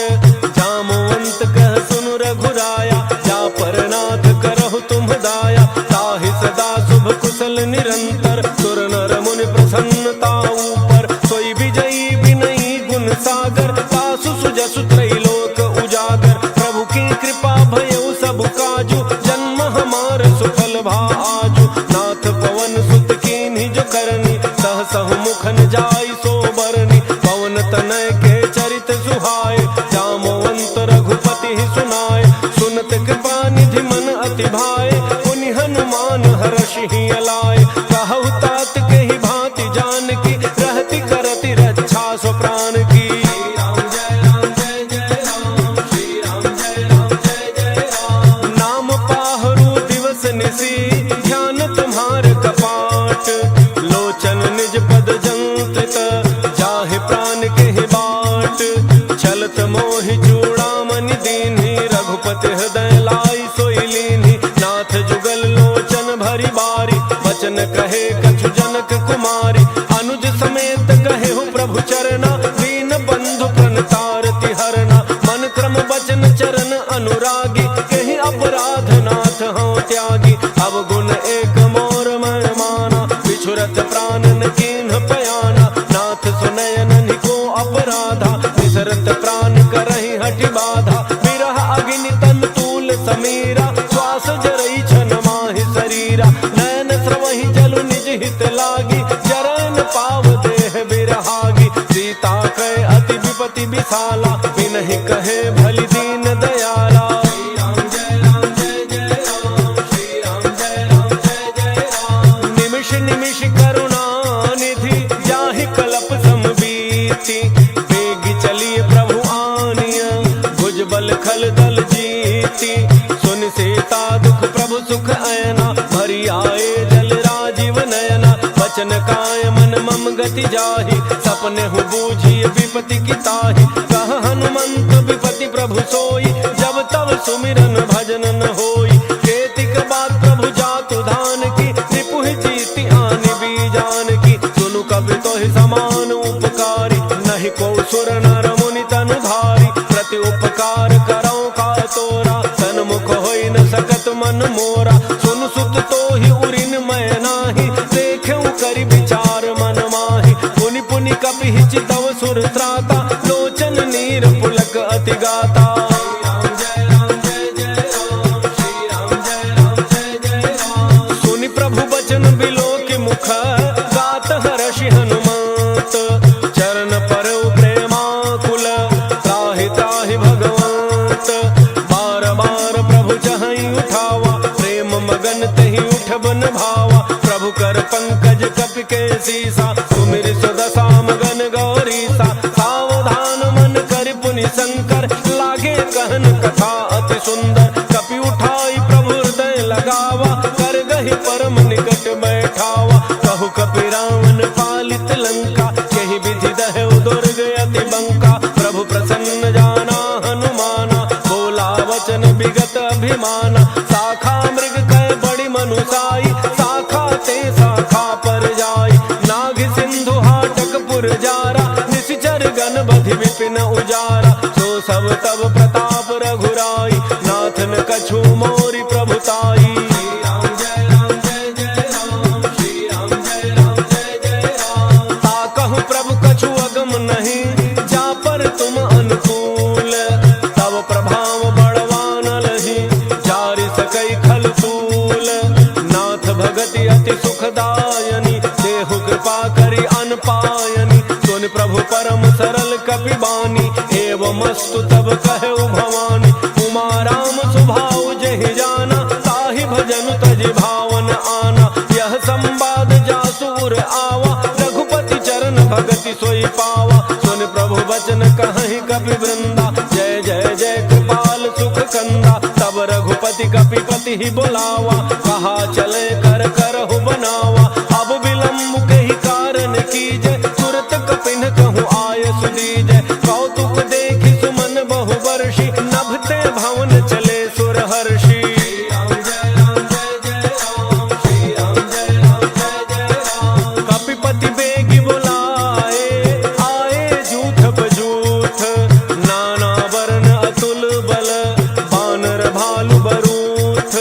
जामवंत कह सुनु रघुराया, जा पर नाथ करहु तुम दाया। ताहि सदा शुभ कुशल निरंतर, सुर नर मुनि प्रसन्नता ऊपर। सोई विजयी विनयी गुण सागर, तासु सुजसु त्रैलोक उजागर। प्रभु की कृपा भयउ सब काजू, जन्म हमार सुफल भा आजू। नाथ पवन सुत कीन्ही जो करनी, सहसहु मुख न जाई सो बरनी। पवन तनय के चरित सुहाए, जामवंत रघुपति ही सुनाए। सुनत कृपा निधि मन अति भाए, पुनि हनुमान हर्षि अलाए। कहु तात के ही भांति जानकी, रहति करति रक्षा सो प्राण की। श्री राम जय राम जय जय राम, श्री राम जय राम जय जय राम। नाम पाहरु दिवस निसी, ध्यान तुम्हार कपाट। लोचन निज पद जंत्रित, जाहि प्राण के ही बाट। छलत मोहि चूड़ामणि दीन्ही, रघुपति हृदय लाई सोई लीन्ही। नाथ जुगल लोचन भरी बारी, वचन कहे कछु जनक कुमारी। अनुज समेत कहे हो प्रभु चरना, दीन बंधु प्रणतारति हरना। मन क्रम वचन चरण अनुरागी, यही अपराध नाथ हूँ त्यागी। अब गुण एक मोर मैं माना, बिछुरत प्राण न कीन्ह पयाना। नाथ सुनयन निको अपराधा, विसरत प्राण करहि हठि बाधा। विरह अग्नि तन तूल समीरा, श्वास जरई छन माहि शरीरा। नैन स्रवहि जलु निज हित लागी, जरन पाव देह बिरहागी। सीता कहे अति विपति विशाला, बिनहि कहे भलि दीन दयाला। श्री राम जय राम जय जय राम, श्री राम जय राम जय जय राम। निमिष निमिष करुणा निधि, जाहि कलप समबीति। बेगी चलिए प्रभु आनिया, भुज बल खल दल जीती। सुन सीता दुख प्रभु सुख ऐना, भरी आए जल राजीव नयना। वचन काय मन मम गति जाहि, सपने हु बूझिए विपति की ताहि। कह हनुमंत विपति प्रभु सोई, जब तब सुमिरन भजन न होई। केतिक बात प्रभु जातु धान की, रिपु जीति आनि बीजान की। सुनु कवि तोहि समान उपकारी, नहीं को सुर नर मुनि तनु धारी। प्रति उपकार करौ का तोरा, सन्मुख होई न सकत मन मोरा। सुन सुत तोहि उरिन मैं नाही, देखेउ करि विचार मन माहि। पुनि पुनि कपि चितव सुर त्राता, लोचन नीर पुलक अति गाता। श्री राम जय राम जय जय राम, श्री राम जय राम जय जय राम। सुनि प्रभु बचन बिलोकि मुख, गात हर्षि हनुमंत। चरण परउ प्रेमाकुल, त्राहि त्राहि भगवंत। बार बार प्रभु चहई उठावा, प्रेम मगन तहि उठबन भावा। प्रभु कर पंकज कपि के सीसा, सुमिर सुदशा मगन गौरीसा। सावधान मन कर पुनि शंकर, लागे कहन कथा अति सुंदर। कपि उठाई प्रभु हृदय लगावा, कर गहि परम निकट बैठावा। कहु कपि रावण पालित लंका, यही विधि दहु दुर्ग अति बंका। प्रभु प्रसन्न जाना हनुमाना, बोला वचन विगत अभिमाना। शाखा मृग कह बड़ी मनुसाई, शाखा ते शाखा पर जाई। नाग सिंधु हाटक पुर जारा, निशिचर गण बधि विपिन उजारा। सो सब तब प्रताप रघुराई, नाथन कछु मोरी प्रभुताई। श्री राम जय राम जय जय राम, श्री राम जय राम जय जय राम। ताकहु प्रभु कछु अगम नहीं, जा पर तुम अनुकूल। तब प्रभाव बड़वान लही, जारि सकई खल तूल। नाथ भगत कपि बानी, एवमस्तु तब कहु भवानी। उमा राम सुभाव जहि जाना, ताहि भजन तजि भावन आना। यह संवाद जासुर आवा, रघुपति चरण भगति सोई पावा। सुन प्रभु वचन कहहि कपि वृंदा, जय जय जय कृपाल सुख कंदा। तब रघुपति कपिपति ही बुलावा, कहा चले कर करहु बनावा। अब विलम्ब कही कारण कीजय, तुरत कपिन कहूँ आय सुदीजय। कौतुक देखि सुमन बहु वर्षि, नभते भवन चले सुर हर्षि। कपिपति बेगी बुलाए, आए जूथ बजूथ। नाना वर्ण अतुल बल, बानर भालु बरूथ।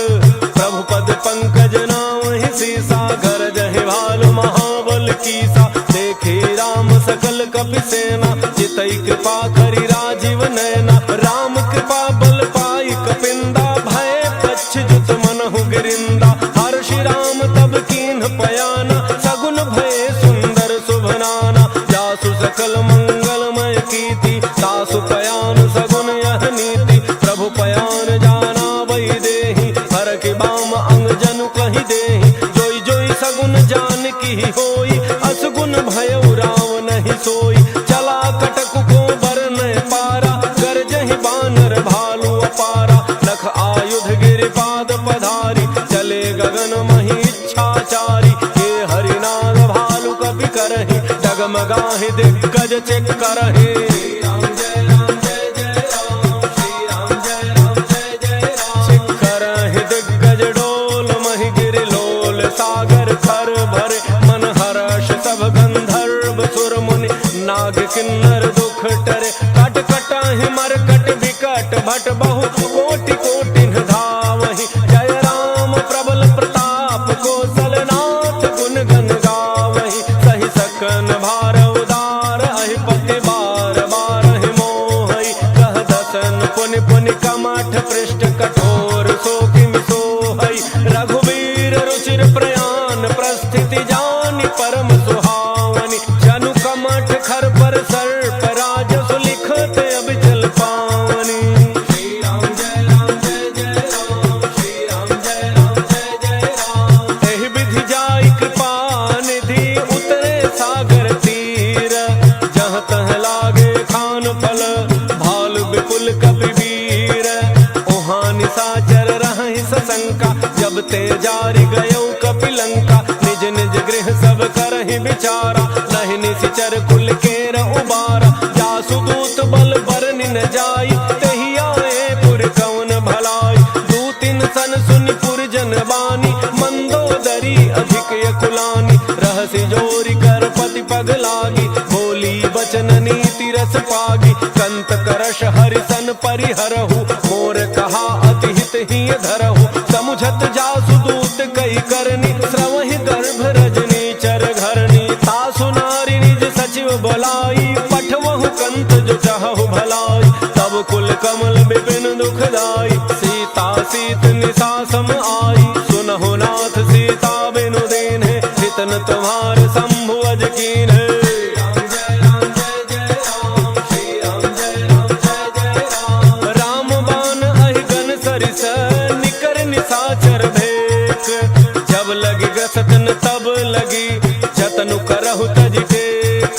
प्रभु पद पंकज नामहि सीसा, घर जहि भालु महाबल कीसा। देखे राम सकल कपि सेना, चितई कृपा करि राजीव नयना। राम कृपा बल पाई कपिंदा, भय पच्छुत मनहु गिरिंदा। हर्षि राम तब कीन्ह पयाना, सगुन भय सुंदर शुभनाना। जासु सकल मंगलमय कीर्ति, तासु पयान सगुन यह नीति। प्रभु पयान जाना वही देहि, हर के बाम अंग जनु कहि देहि। जोई जोई सगुन जान की होई, असगुन भयउ राम नहीं सोई। चला कटकु को बरन पारा, गरजहि बानर भालु अपारा। लख आयुध गिरिपाद पधारी, चले गगन मही इच्छाचारी। हे हरिनाग भालु कपि करहि, डगमगाहि दिग्गज चेक करहि। राम जय राम जय जय राम, श्री राम जय राम जय जय राम। चेक करहि दिग्गज डोल, महि गिरि लोल सागर खर भरे। मन हर्ष सब गंधर्व सुर मुनि, नाग किन्नर दुख टरे। कट कटाहि मरकट विकट भट, बहु कोटि कोटिन धावहि। जय राम प्रबल प्रताप, कौशल नाथ गुण गन गावहि। सहि सकन भार उदार, अहिपति बार बारहि मोहि। कह दसन पुनि पुनि कमठ पृष्ठ, कठोर सो किमि सोहै। रघुवीर रुचिर प्रयान, प्रस्थिति जानि परम सुहावनि। जनु कमठ खर पर सर्प, राजसु लिखत अबिचल पावनि। श्री राम जय राम जय जय राम, श्री राम जय राम जय जय राम। एहि विधि जाई कृपा निधि, उतरे सागर तीर। जहाँ तह लागे खान फल, भालु विपुल कपि वीर। ओहाँ निशाचर रहहि सशंका, जब ते जारि गयौ कपि लंका। निज निज गृह सब करहि विचारा, नहीं निशिचर कुल केर उबारा। जासु दूत बल बरनि न जाई, तेहि आए पुर कौन भलाई। दूतिन सन सुनि पुर जन बानी, मंदोदरी अधिक यकुलानी। रहसि जोरि कर पति पग लागी, बोली बचन नीति रस पागी। कंत करश हरिसन परिहरहु, मोर कहा अति हित ही धरहु। समुझत जासु दूत कई करनी, श्रवहि गर्भ रजनी चर घरनी। तासु नारी निज सचिव बोलाई, पठवहु कंत जो चाहु भलाई। तब कुल कमल विपिन दुखदाई, सीता सीत निशा सम आई। सुनहु नाथ सीता बिनु दीन्हे, हितन तुम्हार शंभु अज कीन्हे। राम जय राम जय जय राम, श्री राम जय राम जय जय राम। राम बान अहिगन सरिस, निकर निशाचर भेक। जब लगी ग्रसतन तब लगी, जतनु करहु तजि टेक।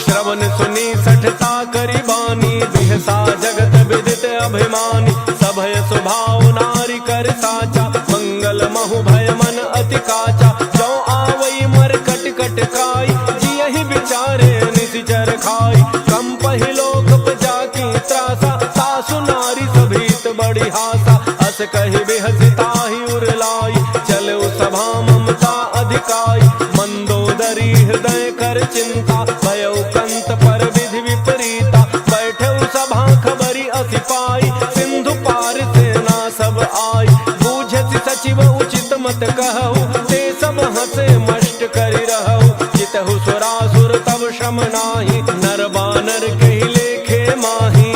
श्रवण सुनी सठता करि बानी, बिहसा जगत विदित अभिमानी। सभय स्वभाव नारी कर साचा, मंगल महु भय मन अति काचा। जो आवई मर कट कट काई, जियहि विचारे निशिचर खाई। कंपहि लोक प्रजा की त्रासा, सासु नारी सभीत बड़ी हासा। अस कहि बिहसिताहि उरलाई, चलउ सभा ममता अधिकाई। मंदोदरी हृदय कर चिंता, भयउ कंत पर विधि विपरीता। बैठउ सभा खबरी अति पाई, सिंधु पार सेना सब आई। बूझति सचिव उचित मत कहु, ते सब हंसे मष्ट करि रहु। जितहु सुरासुर तब श्रम नाही, नर बानर कहि लेखे माही।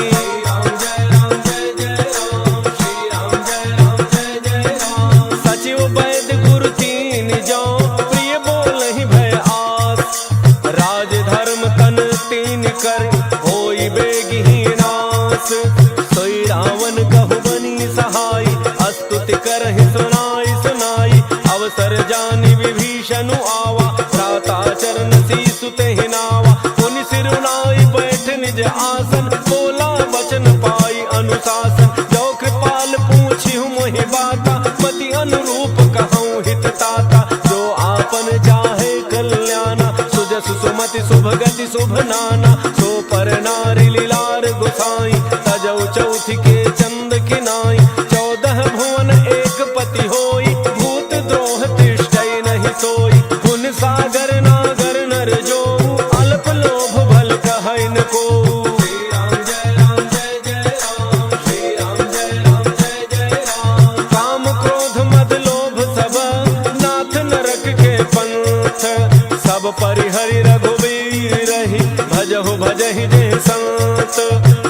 राम जय राम जय जय राम, श्री राम जय राम जय जय राम। सचिव वैद्य गुरु तीन जौ, प्रिय बोलहि भय आस। राज धर्म तन तीन कर, होई अवसर जानि विभीषण आवा, भ्राता चरण सीसु तेहि नावा। मुनि सिरुनाई बैठ निज आसन, बोला वचन पाई अनुशासन। जो कृपाल पूछिहु मोहि बाता, मति अनुरूप कहूँ हित ताता। जो आपन चाहे कल्याणा, सुजस सुमति शुभ गति शुभ नाना। सो पर नारी लीलार गोसाई, तजौ चौथि के चंद किनाई। 14 भुवन एक पति होई, भूत द्रोह तिष्ठै नहीं सोई। पुन सागर नागर नर जो, अल्प लोभ भल कहै न को। श्री राम जय राम जय जय राम, श्री राम जय राम जय जय राम। काम क्रोध मद लोभ सब, नाथ नरक के पंथ। सब परिहरि रघुवीर रही, भजहु भजहि जे संत।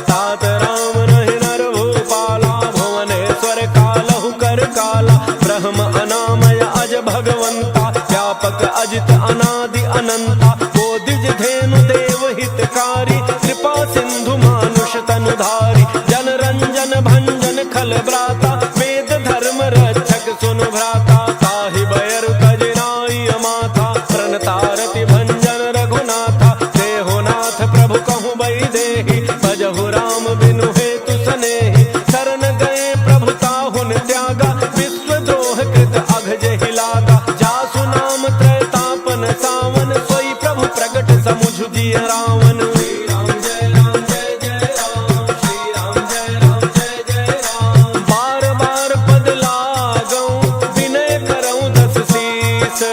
तात राम रहि नर भूपाला, भुवनेश्वर कालहु कर काला। ब्रह्म अनामय अज भगवंता, व्यापक अजित अनादि अनंता। बोधिज धेनु देव हितकारी, कृपा सिंधु मानुष तनुधारी। जन रंजन भंजन खल ब्राता, वेद धर्म रक्षक सुनु भ्राता। ताहि बयरु तज नाई अमाथा, प्रणतारति भंजन रघुनाथा। देहो नाथ प्रभु कहूँ बई देहि, भजहु राम बिनु हेतु सनेहि। शरण गए प्रभु ताहुन त्यागा, विश्व द्रोह कृत अघ जेहि लागा। जासु नाम त्रैतापन सावन, सोई प्रभु प्रगट समुझ जिय रावण। श्री राम जय राम जय जय राम, श्री राम जय राम जय जय राम। बार बार पद लागऊं, विनय करऊं दस शीस।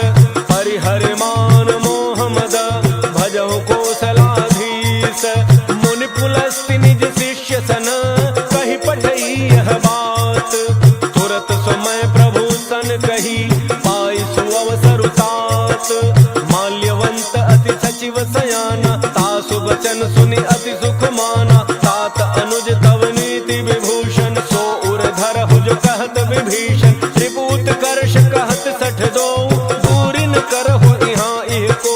परिहरि मान मोह मद, भजहु कौशलाधीश। मुनि पुलस्ति निज शिष्य सन, कहि पठई यह बात। तुरत समय प्रभु सन कही, पाई सुअवसर तात। माल्यवंत अति सचिव सयाना, तासु वचन सुनि अति सुख माना। तात अनुज तव नीति विभूषण, सो उर धरहु जो कहत विभीषण। त्रिपूत कर्ष कहत 62, दूरिन करहु इहाँ इह को।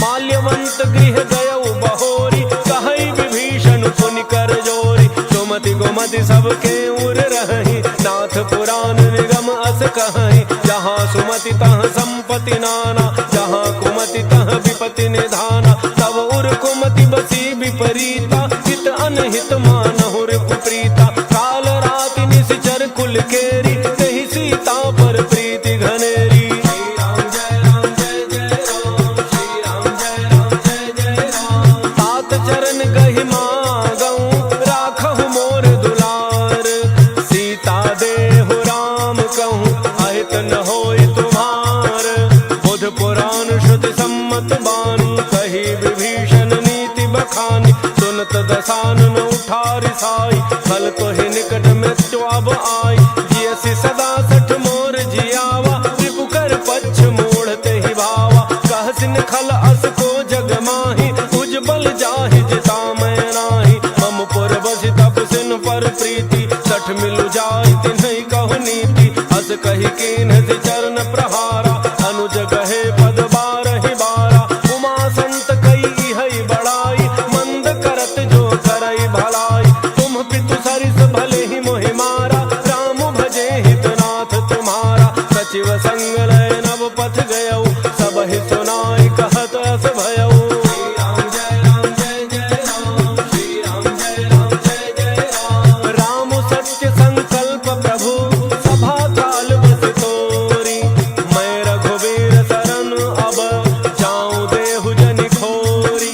माल्यवंत गृह गयउ बहोरी, कहई विभीषण पुनि कर जोरी। सुमति गोमति सबके उर रही, नाथ पुराण निगम अस कहई। जहाँ सुमति तह संपत्ति नाना, जहाँ कुमति तह विपति निधाना। तब उर कुमति बसी विपरीता, हित अनहित मानहु रिपुप्रीता। काल राति निशिचर कुल केरी, कही सीता पर प्रीति घनेरी। श्री राम जय राम जय जय राम, श्री राम जय राम जय जय राम। तात चरण गहि मागऊं, राखहु मोर दुलार। सीता देहु राम कहूँ, अहित न होई तुम्हार। बुध पुराण श्रुति सम्मत बानी, कही विभीषण नीति बखानी। सुनत दसानन उठारि साई, फल तोहि निकट मृत्यु अब आई। जियसि सदा सठ मोर जियावा, रिपु कर पच्छ मूढ़ तेहि भावा। कहसिन खल अस को जग माही, उज्जवल जाहि जिता मैं नाही। मम पुर बसि तपसिन पर प्रीति, सठ मिलु जाय तिन्हि कहु नीति। अस कहि कीन्ह चरण प्रहारा, अनुज गहे पद बारहि बारा। उमा संत कई इहै बड़ाई, मंद करत जो करई भलाई। तुम पितु सरिस भले ही मोहि मारा, राम भजे हितनाथ तुम्हारा। सचिव संग लय नव पथ गयऊ, सब ही सुनाई कहत अस भयऊ। श्री राम जय राम जय जय राम, श्री राम जय राम जय जय राम। राम सत्य संकल्प प्रभु, सभा काल बस तोरी। मैं रघुवीर शरण अब, जाऊं देहु जनि खोरी।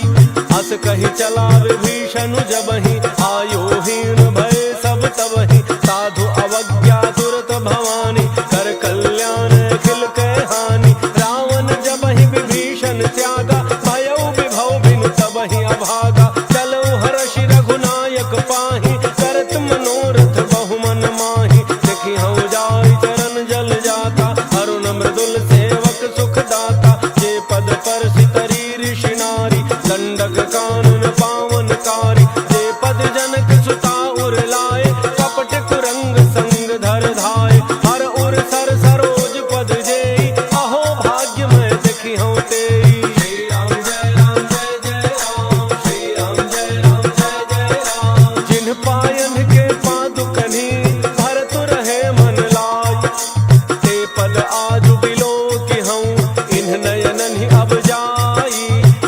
अस कही चला विभीषण जबहि, आयुहीन भय सब तबहि। साधु अवज्ञा तुरत भवानी, कर कल्याण अखिल कै हानि। रावण जबहि विभीषण त्यागा, भयउ विभव बिनु तबहि अभागा। चलऊ हर्षि रघुनायक पाहि, करत मनोरथ बहु मन माहि। देखि हऊँ जाय चरण जल जाता, अरुण मृदुल सेवक सुख दाता। जे पद पर सितरी ऋषि नारी, दंडक कानन पावन कि हूँ इन्ह नयनन ही अब जाई।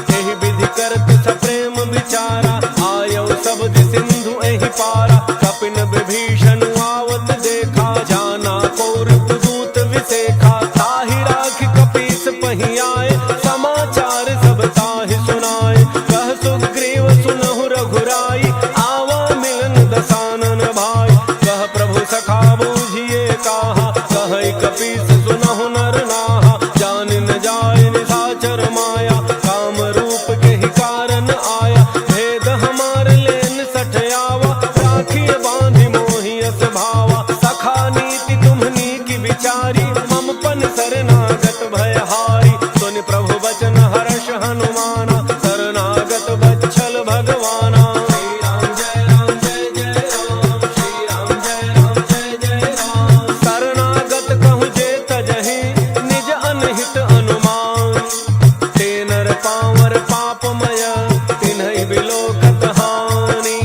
एहि विधि करत सप्रेम विचारा, आयो शब्द सिंधु एहि पारा। कपिन विभीषण आवत देखा, जाना कौरव दूत विसेखा। ताहि राखि कपीस पहि आए, समाचार सब ताहि सुनाए। कह सुग्रीव सुनहु रघुराई, आवा मिलन दसानन भाई। कह प्रभु सखा बूझिए काहा, कह कपीस सुनहु नर नाहा। जान न जाय निशाचर माया, काम रूप के ही कारण आया। भेद हमार लेन सठ आवा, राखिए बांधि मोहि अस भावा। सखा नीति तुम्हनी की विचारी, मम पन शरणागत भयहारी। सुनि प्रभु बचन हर्ष हनुमाना, शरणागत बच्छल भगवाना। श्री राम जय राम जय जय राम, श्री राम जय राम जय जय राम। शरणागत कहु जे तजहि, निज अनहित अनुमान। ते नर पावर पापमय, तिन्हि बिलोकत हानि।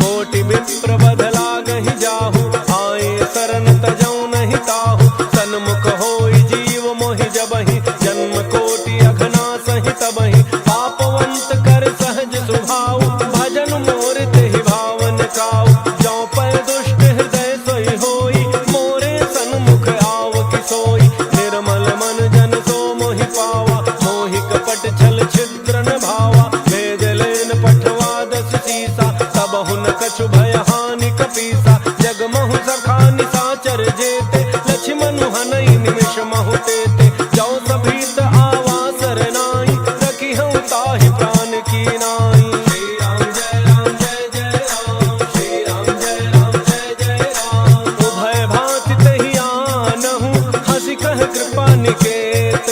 कोटि विप्र बध लागहि जाहु, आए शरण तजौ नहीं ताहु। सन्मुख होई जीव मोहि जबहि, जन्म कोटि अघना सहि तबहि। पापवंत कर सहज स्वभाव, भजन मोर तेहि भावन काऊ। जौ पै दुष्ट हृदय सोई होई, मोरे सन्मुख आव कि सोई। निर्मल मन जन सो मोहि पावा, मोहि कपट छल छिद्र न भावा। भेद लेन पठवा दस सीसा, तबहु न कछु भय हानि कपीसा। जगमहु सखा निशाचर जेते, लक्ष्मण हनई निमिष महु तेते। जौ सभीत आवा सरनाई, रखिहउ ताहि प्राण की नाई। श्री राम जय राम जय जय राम, श्री राम जय राम जय जय राम। उभय भांति तहि आनहु, हँसि कह कृपा निकेत।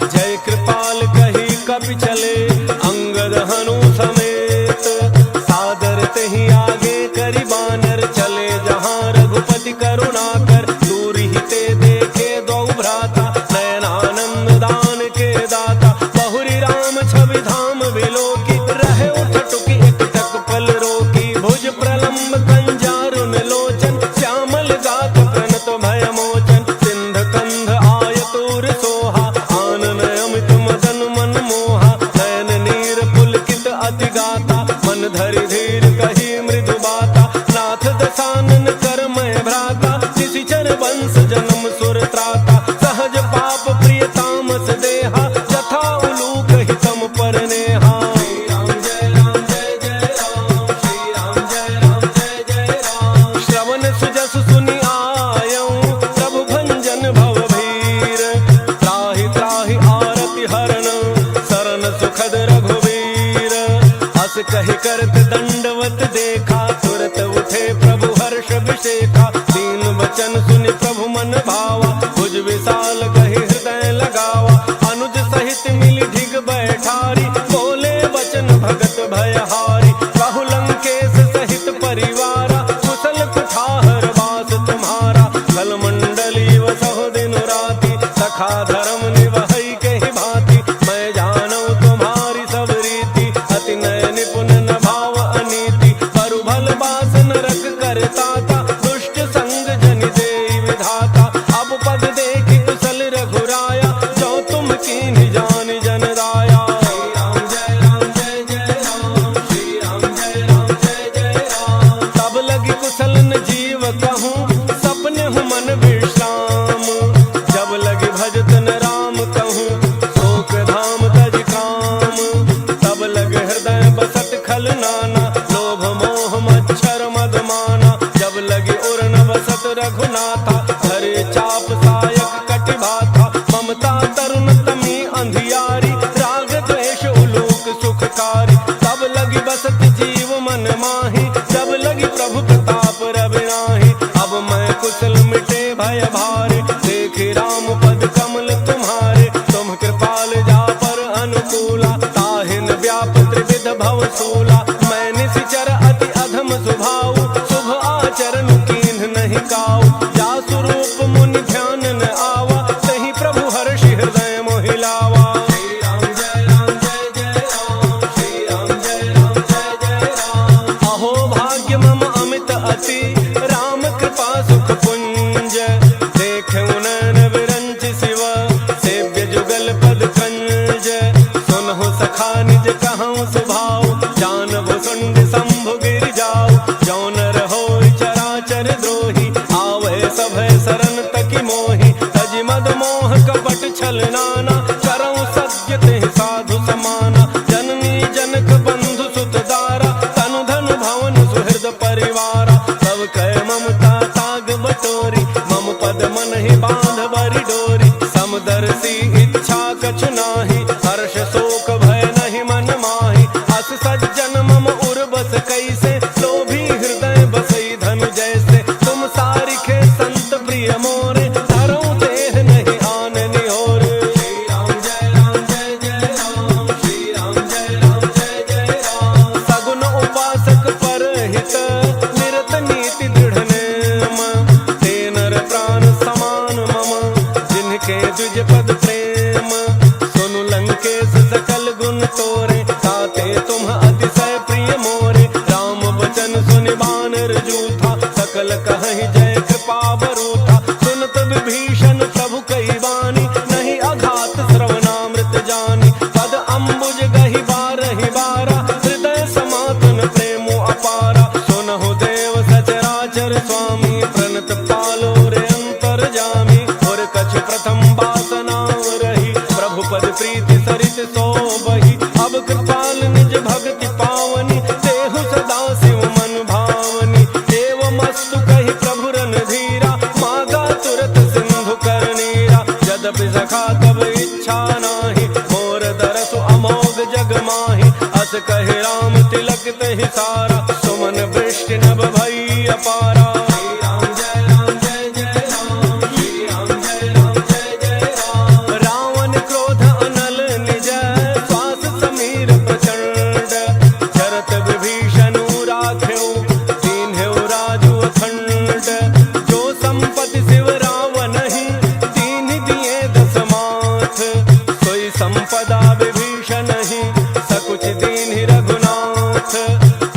जय कृपाल कही कपि चले, अंगद हनु समेत। सादर तहि आगे करि बानर, चले जहाँ रघुपति करुणा कर। दूर ही ते देखे दो भ्राता, नयनानंद दान के दाता। बहुरी राम छवि धाम बिलोकी, रहे उठ टुकी एक टक पल रोकी। भुज प्रलंब कंजारुन लोचन, श्यामल गात प्रणत भय मोचन। सिंध कंध आयतुर सोहा, आनन अमित मदन मन मोहा। नयन नीर पुलकित अति गाता, मन धरि धीर कही मृदु बाता। नाथ दसानन कर मैं भ्राता, निशिचर वंश जन्म सुर त्राता। सहज पाप प्रिय तामस देहा, जथा उलूक हितम पर नेहा। श्री राम जय राम जय जय राम, श्री राम जय राम जय जय राम। श्रवण सुजस सुनि आयऊँ, प्रभु भंजन भव भीर। त्राहि त्राहि आरति हरण, शरण सुखद रघुवीर। अस कहि करत दंडवत देखा, तुरत उठे प्रभु हर्ष विशेखा। दीन वचन सुनि प्रभु मन भावा, भुज विशाल कहि हृदय लगावा। अनुज सहित मिलि ढिग बैठारी, बोले वचन भगत भयहारी। कहु लंकेश सहित परिवारा, कुशल कुठार वास तुम्हारा। कल मंडली वसहु दिन राति, सखा धर्म निवहै कहि भांति। मैं जानऊ तुम्हारी सब रीति, अति नय निपुण न भाव अनीति। परु भल बास नरक करताता, दुष्ट संग जनि देई विधाता। अब पद देखि कुशल रघुराया, जो तुम कीन्हि जान जन दाया। श्री राम जय राम जय जय राम, श्री राम जय राम जय जय राम। तब लगी कुशल न जीव कहूँ, सपने हूँ मन विश्राम। जब लगी भजत न राम कहूँ, शोक धाम तज काम। तब लग हृदय बसत खल नाना, लोभ मोह मच्छर मद माना। जब लगी उर्न बसत रघुनाथा, धरे चाप सायक कटि भाथा। ममता तरुण तमी अंधियारी, राग द्वेष उलूक सुखकारी। तब लगी बसत जीव मन माही, जब लगी प्रभु प्रताप रविनाही। अब मैं कुशल मिटे भय भारे, देखि राम पद कमल तुम्हारे। तुम कृपाल जा पर अनुकूला, ताहिन व्याप त्रिविध भव सूला। मैं निशिचर अति अधम स्वभाव, शुभ आचरण कीन्ह नहीं काऊ। जा स्वरूप मुनि ध्यान न आवा, तहि प्रभु हर्षि हृदय मोहि जाना, करऊं सत्य ते साधु समाना। जननी जनक बंधु सुत दारा, तनु धन भवन सुहृद परिवारा। सब कह ममता ताग बटोरी, मम पद मन ही बांध बरी डोरी। समदर्शी इच्छा कछु नाही, हर्ष शोक भय नहीं मन माही। अस सज्जन मम उर बस कैसे, लोभी हृदय बसई धनु जैसे। तुम सारिखे संत प्रिय मोरे, धरऊं देह नहीं आन निहोर। श्री राम जय राम जय जय राम, श्री राम जय राम जय जय राम। सगुन उपासक परहित, निरत नीति दृढ़ नेम। ते नर प्राण समान मम, जिनके द्विज पद प्रेम। सुनु लंकेश सकल गुण तोरे, ताते तुम अतिशय प्रिय मोरे। राम वचन सुनि बानर जूथा, सकल कहहि जय कृपा बरूथा। सुनत विभीषण प्रभु कई बानी, नहीं अघात श्रवणामृत जानी। पद अम्बुज गहि बारहि बारा, हृदय समातन प्रेमो अपारा। सुनहु देव सचराचर स्वामी, प्रणत पालो रे अंतर जामी। और कछ प्रथम वासना रही, प्रभु पद प्रीति सरित सोबहि। अब कृपाल निज भक्ति पावनी, देहु सदा शिव मन भावनी। एवमस्तु कहि प्रभु रणधीरा, मागा तुरत सिंधु कर नीरा। यद्यपि सखा तब इच्छा नाही, मोर दरसु अमोघ जग माही। अस कहि राम तिलक तहि सारा, सुमन वृष्टि नभ भई अपारा। श्री राम जय राम जय जय राम, श्री राम जय राम जय जय राम। रावण क्रोध अनल निज, श्वास समीर प्रचंड। चरत विभीषण राखेउ, दीन्हेउ राजु अखंड। जो संपत्ति शिव रावण ही, दीन्हि दिए दस माथ। सोई संपदा विभीषण ही, सकुच दीन्हि रघुनाथ।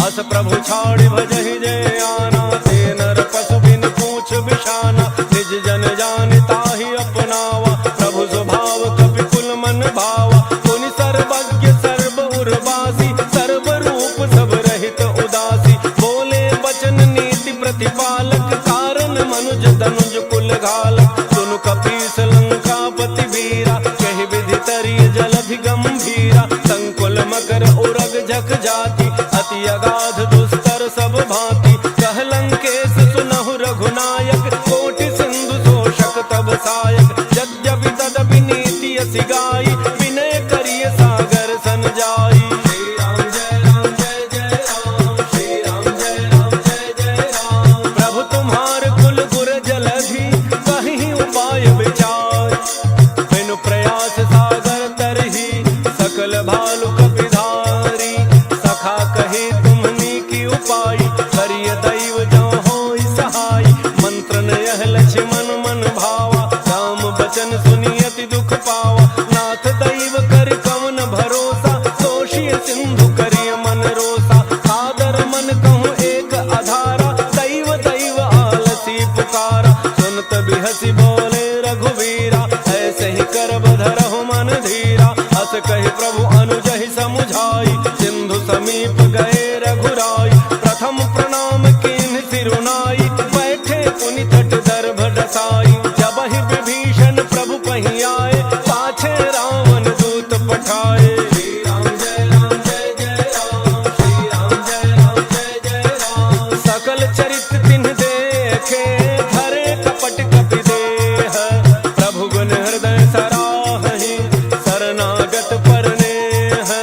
अस प्रभु छाड़ि भजहि जय आना, ते नर पशु बिन पूछ बिषाना। निज जन जानि ताहि अपनावा, प्रभु स्वभाव कपि कुल मन भावा। मुनि सर्वज्ञ सर्व उर्वासी, सर्व रूप सब रहित उदासी। बोले वचन नीति प्रतिपालक, कारण मनुज तनुज कुल घालक। सुनु कपीस लंकापति वीरा, कहि विधि तरिय जलधि गंभीरा। संकुल मकर उरग झक जाति, अति अगाध दुस्तर सब भांति। कह लंकेश सुनहु रघुनायक, कोटि सिंधु शोषक तब सायक। यद्यपि तदपि नीति असि गाई, विनय करिय सागर सन जाई। श्री राम जय राम जय जय राम, श्री राम जय राम जय जय राम। प्रभु तुम्हार कुल गुर जलधि, कहीं उपाय विचार। बिनु प्रयास सागर तरहि, सकल भालु कपिधारी। सखा कहे तुम्हनी की उपाय, करिय दैव जो होई सहाय। मंत्रन यह लक्ष्मण मन भावा, राम बचन सुनि अति दुख पावा। नाथ दैव कर कवन भरोसा, दोषी सिंधु करिय मन रोसा। सादर मन कहूँ एक आधारा, दैव दैव आलसी पुकारा। सुनत बिहसी बोले रघुवीरा, ऐसे ही करब धरहु मन धीरा। अस कहि प्रभु अनुजहि समुझाई, सिंधु समीप गए रघुराई। प्रथम प्रणाम कीन्ह सिरुनाई, बैठे पुनि तट दर्भ डसाई। जब ही विभीषण प्रभु पही आए, पाछे रावण दूत पठाए। श्री राम जय राम जय जय राम, श्री राम जय राम जय जय राम। सकल चरित तिन्ह देखे, धरे कपट कपि देह। प्रभु गुण हृदय सराहहि, शरणागत परनेह।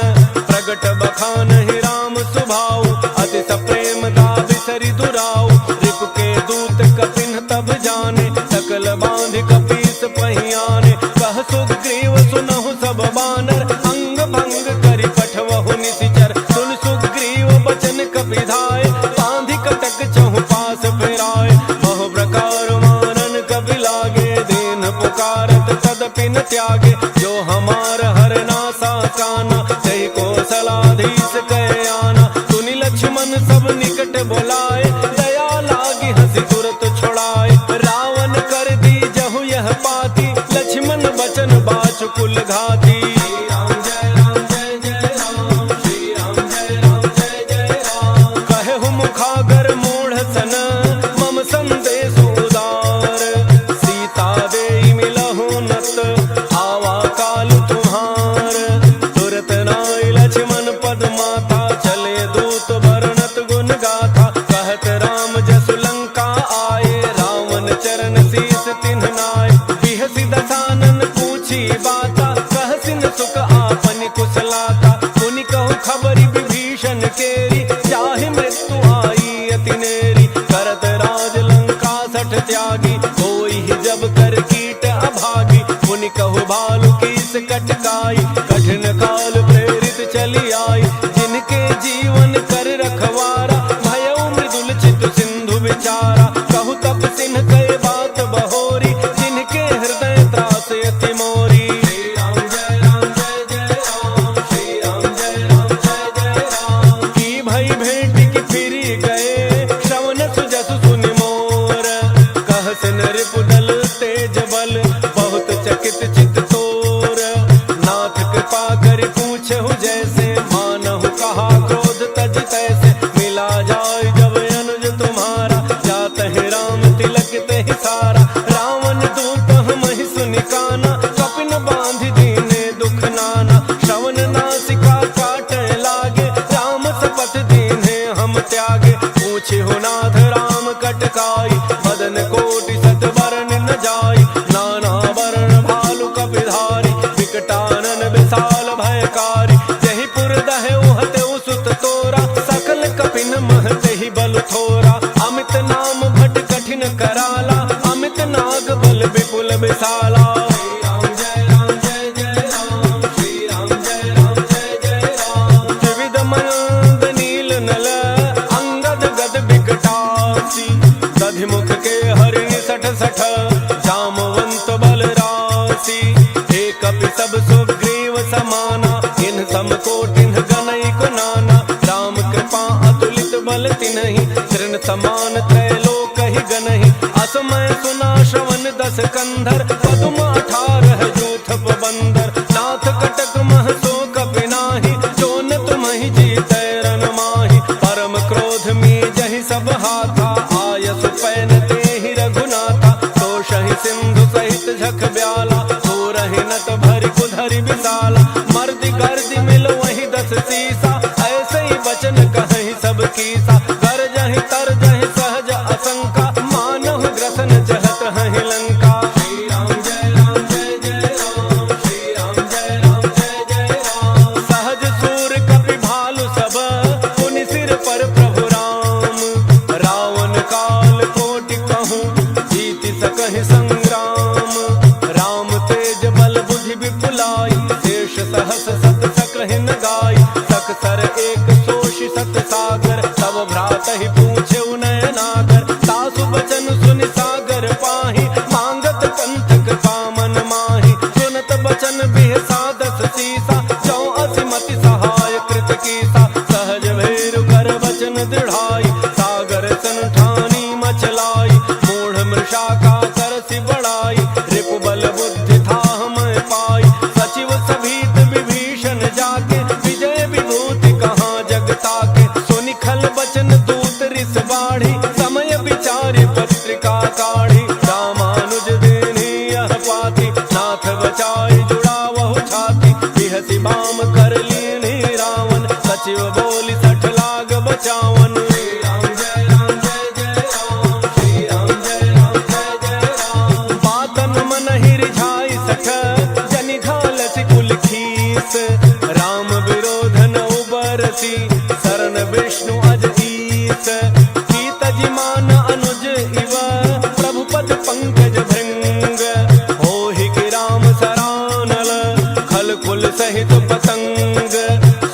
प्रगट बखानहि राम सुभाऊ, अति सप्रेम दाबि सरि दुराऊ। रिप के दूत कपिन तब जाने, सकल बांधि कपीस पहियाने। कह सुग्रीव सुनहु सब बानर, अंग भंग करि पठवहु निशिचर। सुन सुग्रीव बचन कपिधाय, बांधि कटक चहु पास फिराय। बहु प्रकार मारन कपि लागे, दीन पुकारत तदपि न त्यागे। जो हमार हरनासा काना, तहि कौशलाधीश कह आना। सुनि लक्ष्मण सब निकट बोलाए, दया लागी हंसी तुरत छुड़ाए। रावण कर दी जहु यह पाती, लक्ष्मण बचन बाचु कुल घाती। श्री राम जय राम जय जय राम, श्री राम जय राम जय जय राम। कहु मुखागर मूढ़ सन, मम संदेश उदार। सीता देई मिलहु नत, आवा का भालू की से कटकाई, कठिन काल प्रेरित चली आई, जिनके जीवन कर रखवारा, भयउ मृदुल चित सिंधु विचारा, कहु तप सिन्ह कहे बात बहोरी, जिनके हृदय त्रास अति मोरी। श्री राम जय राम जय जय राम, श्री राम जय राम जय जय राम। की भई भेंट की फिरी गए, श्रवण सुजसु सुनि मोर, कह सिन रिपुदल तेज बल, बहुत चकित चित तोर। नाथ कृपा करि पूछहु जैसे, मानहु कहा क्रोध तज तैसे, मिला जाय जब अनुज तुम्हारा, जात है राम तिलक तेहि सारा। रावण दूत हमहि सुनि काना, कपिन बांधि दीने दुख नाना, श्रवण नासिका काटे लागे, राम सपथ दीने हम त्यागे। पूछहु नाथ राम कटकाई, बदन कोटि सत बरन न जाई, नाना वरण भालु कपिधारी, विकटानन विशाल भयकारी। जहि पुर दहै उहते सुत तोरा, सकल कपिन महते ही बल थोरा। अमित नाम भट कठिन कराला, अमित नाग बल विपुल विशाला। श्री राम जय राम जय जय राम, श्री राम जय राम जय जय राम। त्रिविध मयंद नील नल, अंगद गद विकटासी, दधिमुख के हरिणि सठ सठ, जामवंत बल राशि। हे कपि सब सुग्रीव समाना, इन सम कोटिन गनई को नाना। राम कृपा अतुलित बल तिन्हि, तृण समान त्रैलोक ही गनहि। असमय सुना श्रवण दस कंधर, पदुम 18 जूथ बंदर। नाथ कटक मह सो कपि नाहि, जोन तुम्हि जीतै रन माहि। परम क्रोध में जहि सब हाथा, आयसु पैन तेहि रघुनाथा। तोषहि सिंधु सहित झख ब्याला, थोरहि नट भरि कुधरि विशाला। मर्दि गर्दि मिल वही 10 सीसा, ऐसे ही वचन कहि सब कीसा। गरजहि तरजहि सहज असंका, मानहु ग्रसन चहत हहि लंका। श्री राम जय राम जय जय राम, श्री राम जय राम जय जय राम। सहज सूर कपि भालु सब, पुनि सिर पर प्रभु राम। रावण काल कोटि कहूँ, जीति सकहि संग्राम। राम तेज बल बुद्धि विपुलाई, शेष सहस सत सकहिन गाई। सकसर एक सोषि सत सागर, तब भ्रात ही पूछे नयनागर। सासु बचन सुनि सागर पाहि, मांगत पंथक पामन माहि। सुनत बचन बिहसा 10 सीसा, जौ असिमति सहाय कृत कीसा। सहज भैरु कर बचन दृढ़ाई, सागर सन ठानी मचलाई। मूढ़ मृषा का करसि बढ़ाई, रिपु बल बुद्धि थाह मैं पाई। सचिव सभीत विभीषण जाके, विजय विभूति कहाँ जग ताके। सुनि खल बचन दूत रिस बाढ़ी, समय विचारि पत्रिका काढ़ी। रामानुज देनि यह पाती, नाथ बचाई जुड़ावहु छाती। बिहसि बाम कर लीनी रावण, सचिव बोली 60 लाग बचावन। श्री राम जय राम जय जय राम, श्री राम जय राम जय जय राम। बातन मन ही रिझाई 60, जनि घालसि कुल खीस। राम विरोध न उबरसी, शरण विष्णु अज ईस। की तजि मान अनुज इव, प्रभु पद पंकज भृंग। होहि कि राम सरानल, खल कुल सहित पतंग।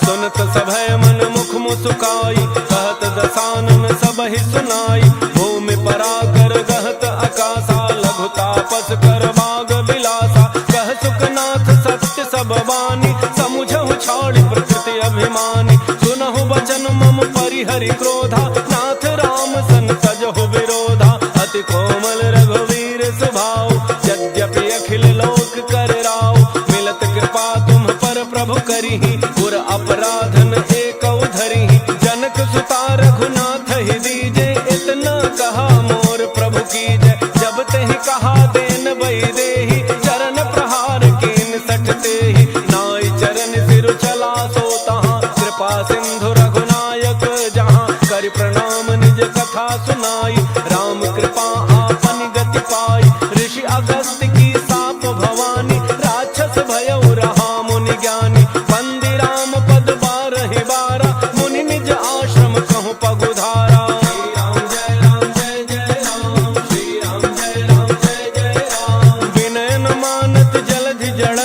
सुनत सभय मन मुख मुसुकाई, कहत दसानन सबहि सुनाई। भूमि पराकर गहत आकाशा, लघु तापस कर बाग बिलासा। कह सुखनाथ सत्य सब वाणी, समुझहु छाड़ि प्रकृति अभिमानी। सुनहु बचन मम परिहरि क्रोधा, नाथ राम सन तजहु विरोधा। अति कोमल रघुवीर स्वभाव, यद्यपि अखिल लोक कर राव। मिलत कृपा तुम पर प्रभु करिहि, पुर अपराधन एकौ धरिहि। जनक सुता रघुनाथ ही दीजे, इतना कहा मोर प्रभु कीजय। जब तेहि कहा देन बई देहि, चरण प्रहार कीन 60 तेहि। नाई चरण सिर चला सो तहाँ, कृपा सिंधु रघुनायक जहाँ। करि प्रणाम निज कथा सुनाई, राम कृपा आपन गति पाई। ऋषि अगस्त्य की साप भवानी, राक्षस भयउ रहा मुनि ज्ञानी। बंदी राम पद 12 बारा, मुनि निज आश्रम कहूँ पगुधारा। श्री राम जय राम जय जय राम, श्री राम जय राम जय जय राम। विनय न मानत जलधि जड़,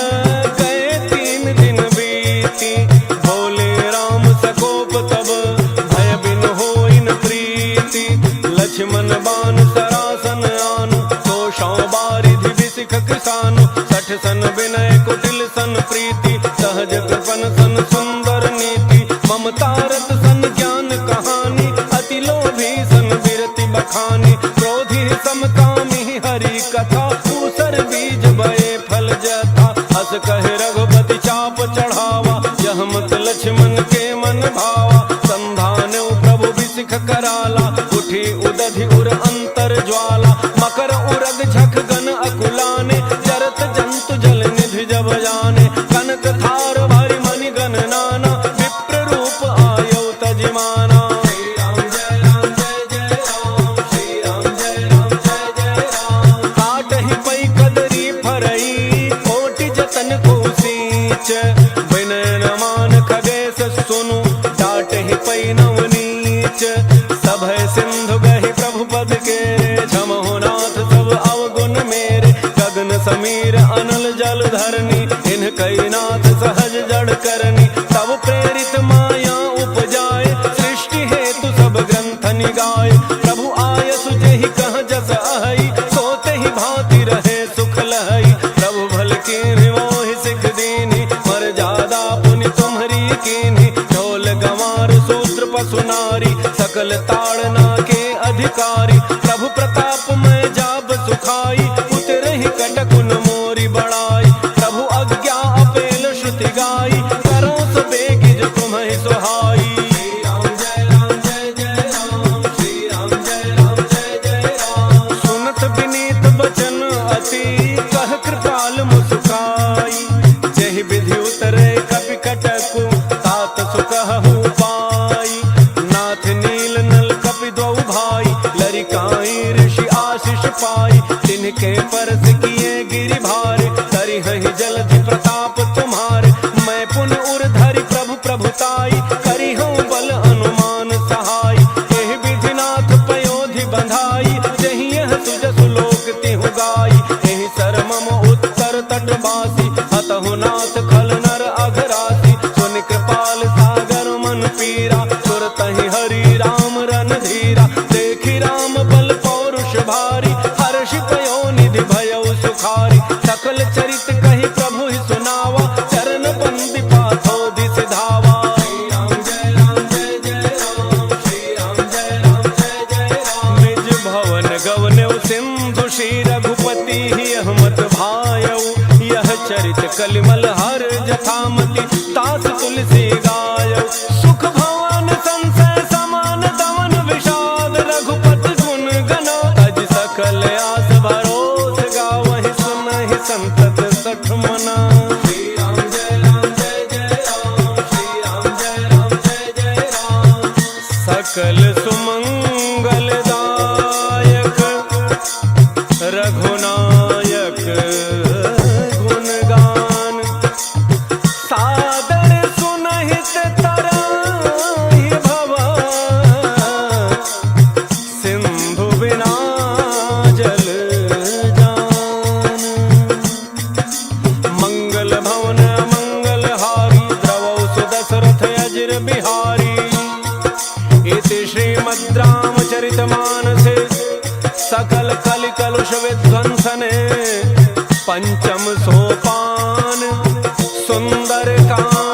सन प्रीति, सहज कृपन सन सुंदर नीति, ममता रत सन ज्ञान कहानी, अति लोभी सन बिरति बखानी, क्रोधी समकामी हरि कथा, दूसर बीज बये फल जथा, अस कहे रघुपति चाप चढ़ावा, यह मत लक्ष्मण के मन भावा, संधान प्रभु बिसिख कराला, उठी उदधि उर अंतर ज्वाला, मकर उरग झख गन अकुलाने, जरत जंतु जल निधि जब जाने, कनक थार भारी मणि गण नाना, विप्र रूप आयो तजिमाना। श्री राम जय राम जय जय राम, श्री राम जय राम जय जय राम, काटहि पै कदरी फरई, कोटि जतन को सींच, विनय न मान खगेश सुनु, डाटहि पै नवनीच, सभय सिंधु गहि प्रभु पद के, क्षमहो नाथ सब अवगुण मेरे, गगन समीर अनल जल धरनी, इन कई नाथ सहज जड़ करनी, तब प्रेरित माया उपजाए, सृष्टि हेतु सब ग्रंथ निगाए, प्रभु आयसु जेहि कह जस अहई, सोते ही भांति रहे सुख लहई, प्रभु भल की मोहि सिख दीनी, मर्यादा पुनि तुम्हरी कीनी, ढोल गंवार सूत्र पशु नारी, सकल ताड़ना के अधिकारी, प्रभु प्रताप में जाब सुखाई, उतरहि कटकुन मोरी बड़ाई, प्रभु अज्ञा अपेल श्रुति गाई, करो सो बेगी जो तुम्हें सुहाई। श्री राम जय राम जय जय राम, श्री राम जय राम जय जय राम, सुनत विनीत बचन अति, कह कृपाल मुस्काई, जहि विधि उतरे कपि कटकु, तात सुकहु पाई, नाथ नील नल कपि द्वौ भाई, लरिकाई ऋषि आशीष पाई, तिनके परस किए गिरि भारे, करिहहि जलधि प्रताप तुम्हारे, मैं पुन उर धरि प्रभु प्रभुताई, करिहउँ बल अनुमान सहाय, एहि विधिनाथ पयोधि बंधाई, जहि यह सुजसु लोक तिहु गाई, एहि सर मम उत्तर तटवासी, हतहु नाथ खल नर अघरासी, सुनि कृपाल सागर मन पीरा, सुरतहि हरि राम रणधीरा, देखि राम बल पौरुष भारी, हर्षि पयो निधि भयउ सुखारी, सकल चरित कहि प्रभु ही सुनावा, चरण बंदी पाथो दिस धावा। श्री राम जय राम जय जय राम, श्री राम जय राम जय जय राम, निज भवन गवनेउ सिंधु श्री रघुपति यह मत भायउ, यह चरित कलिमल हर जथामति, तास तुलसी गायउ, सुख भवन संशय समान दमन विषाद, रघुपति गुण गनो, अज सकल आस भरोस गावहि, सुनहि संतत सठ मना। श्री राम जय राम जय जय राम, श्री राम जय राम जय जय राम, सकल सुमंगल दायक रघुनायक गुणगान, सादर सुनहित तराहि भव, सिंधु बिना जल जान, मंगल भवन मंगल हारी, द्रवौ सुदशरथ अजिर बिहारी, इति श्रीमद् रामचरितमानसे सकल कलि कलुष विध्वंसने, पंचम सोपान सुंदर कांड।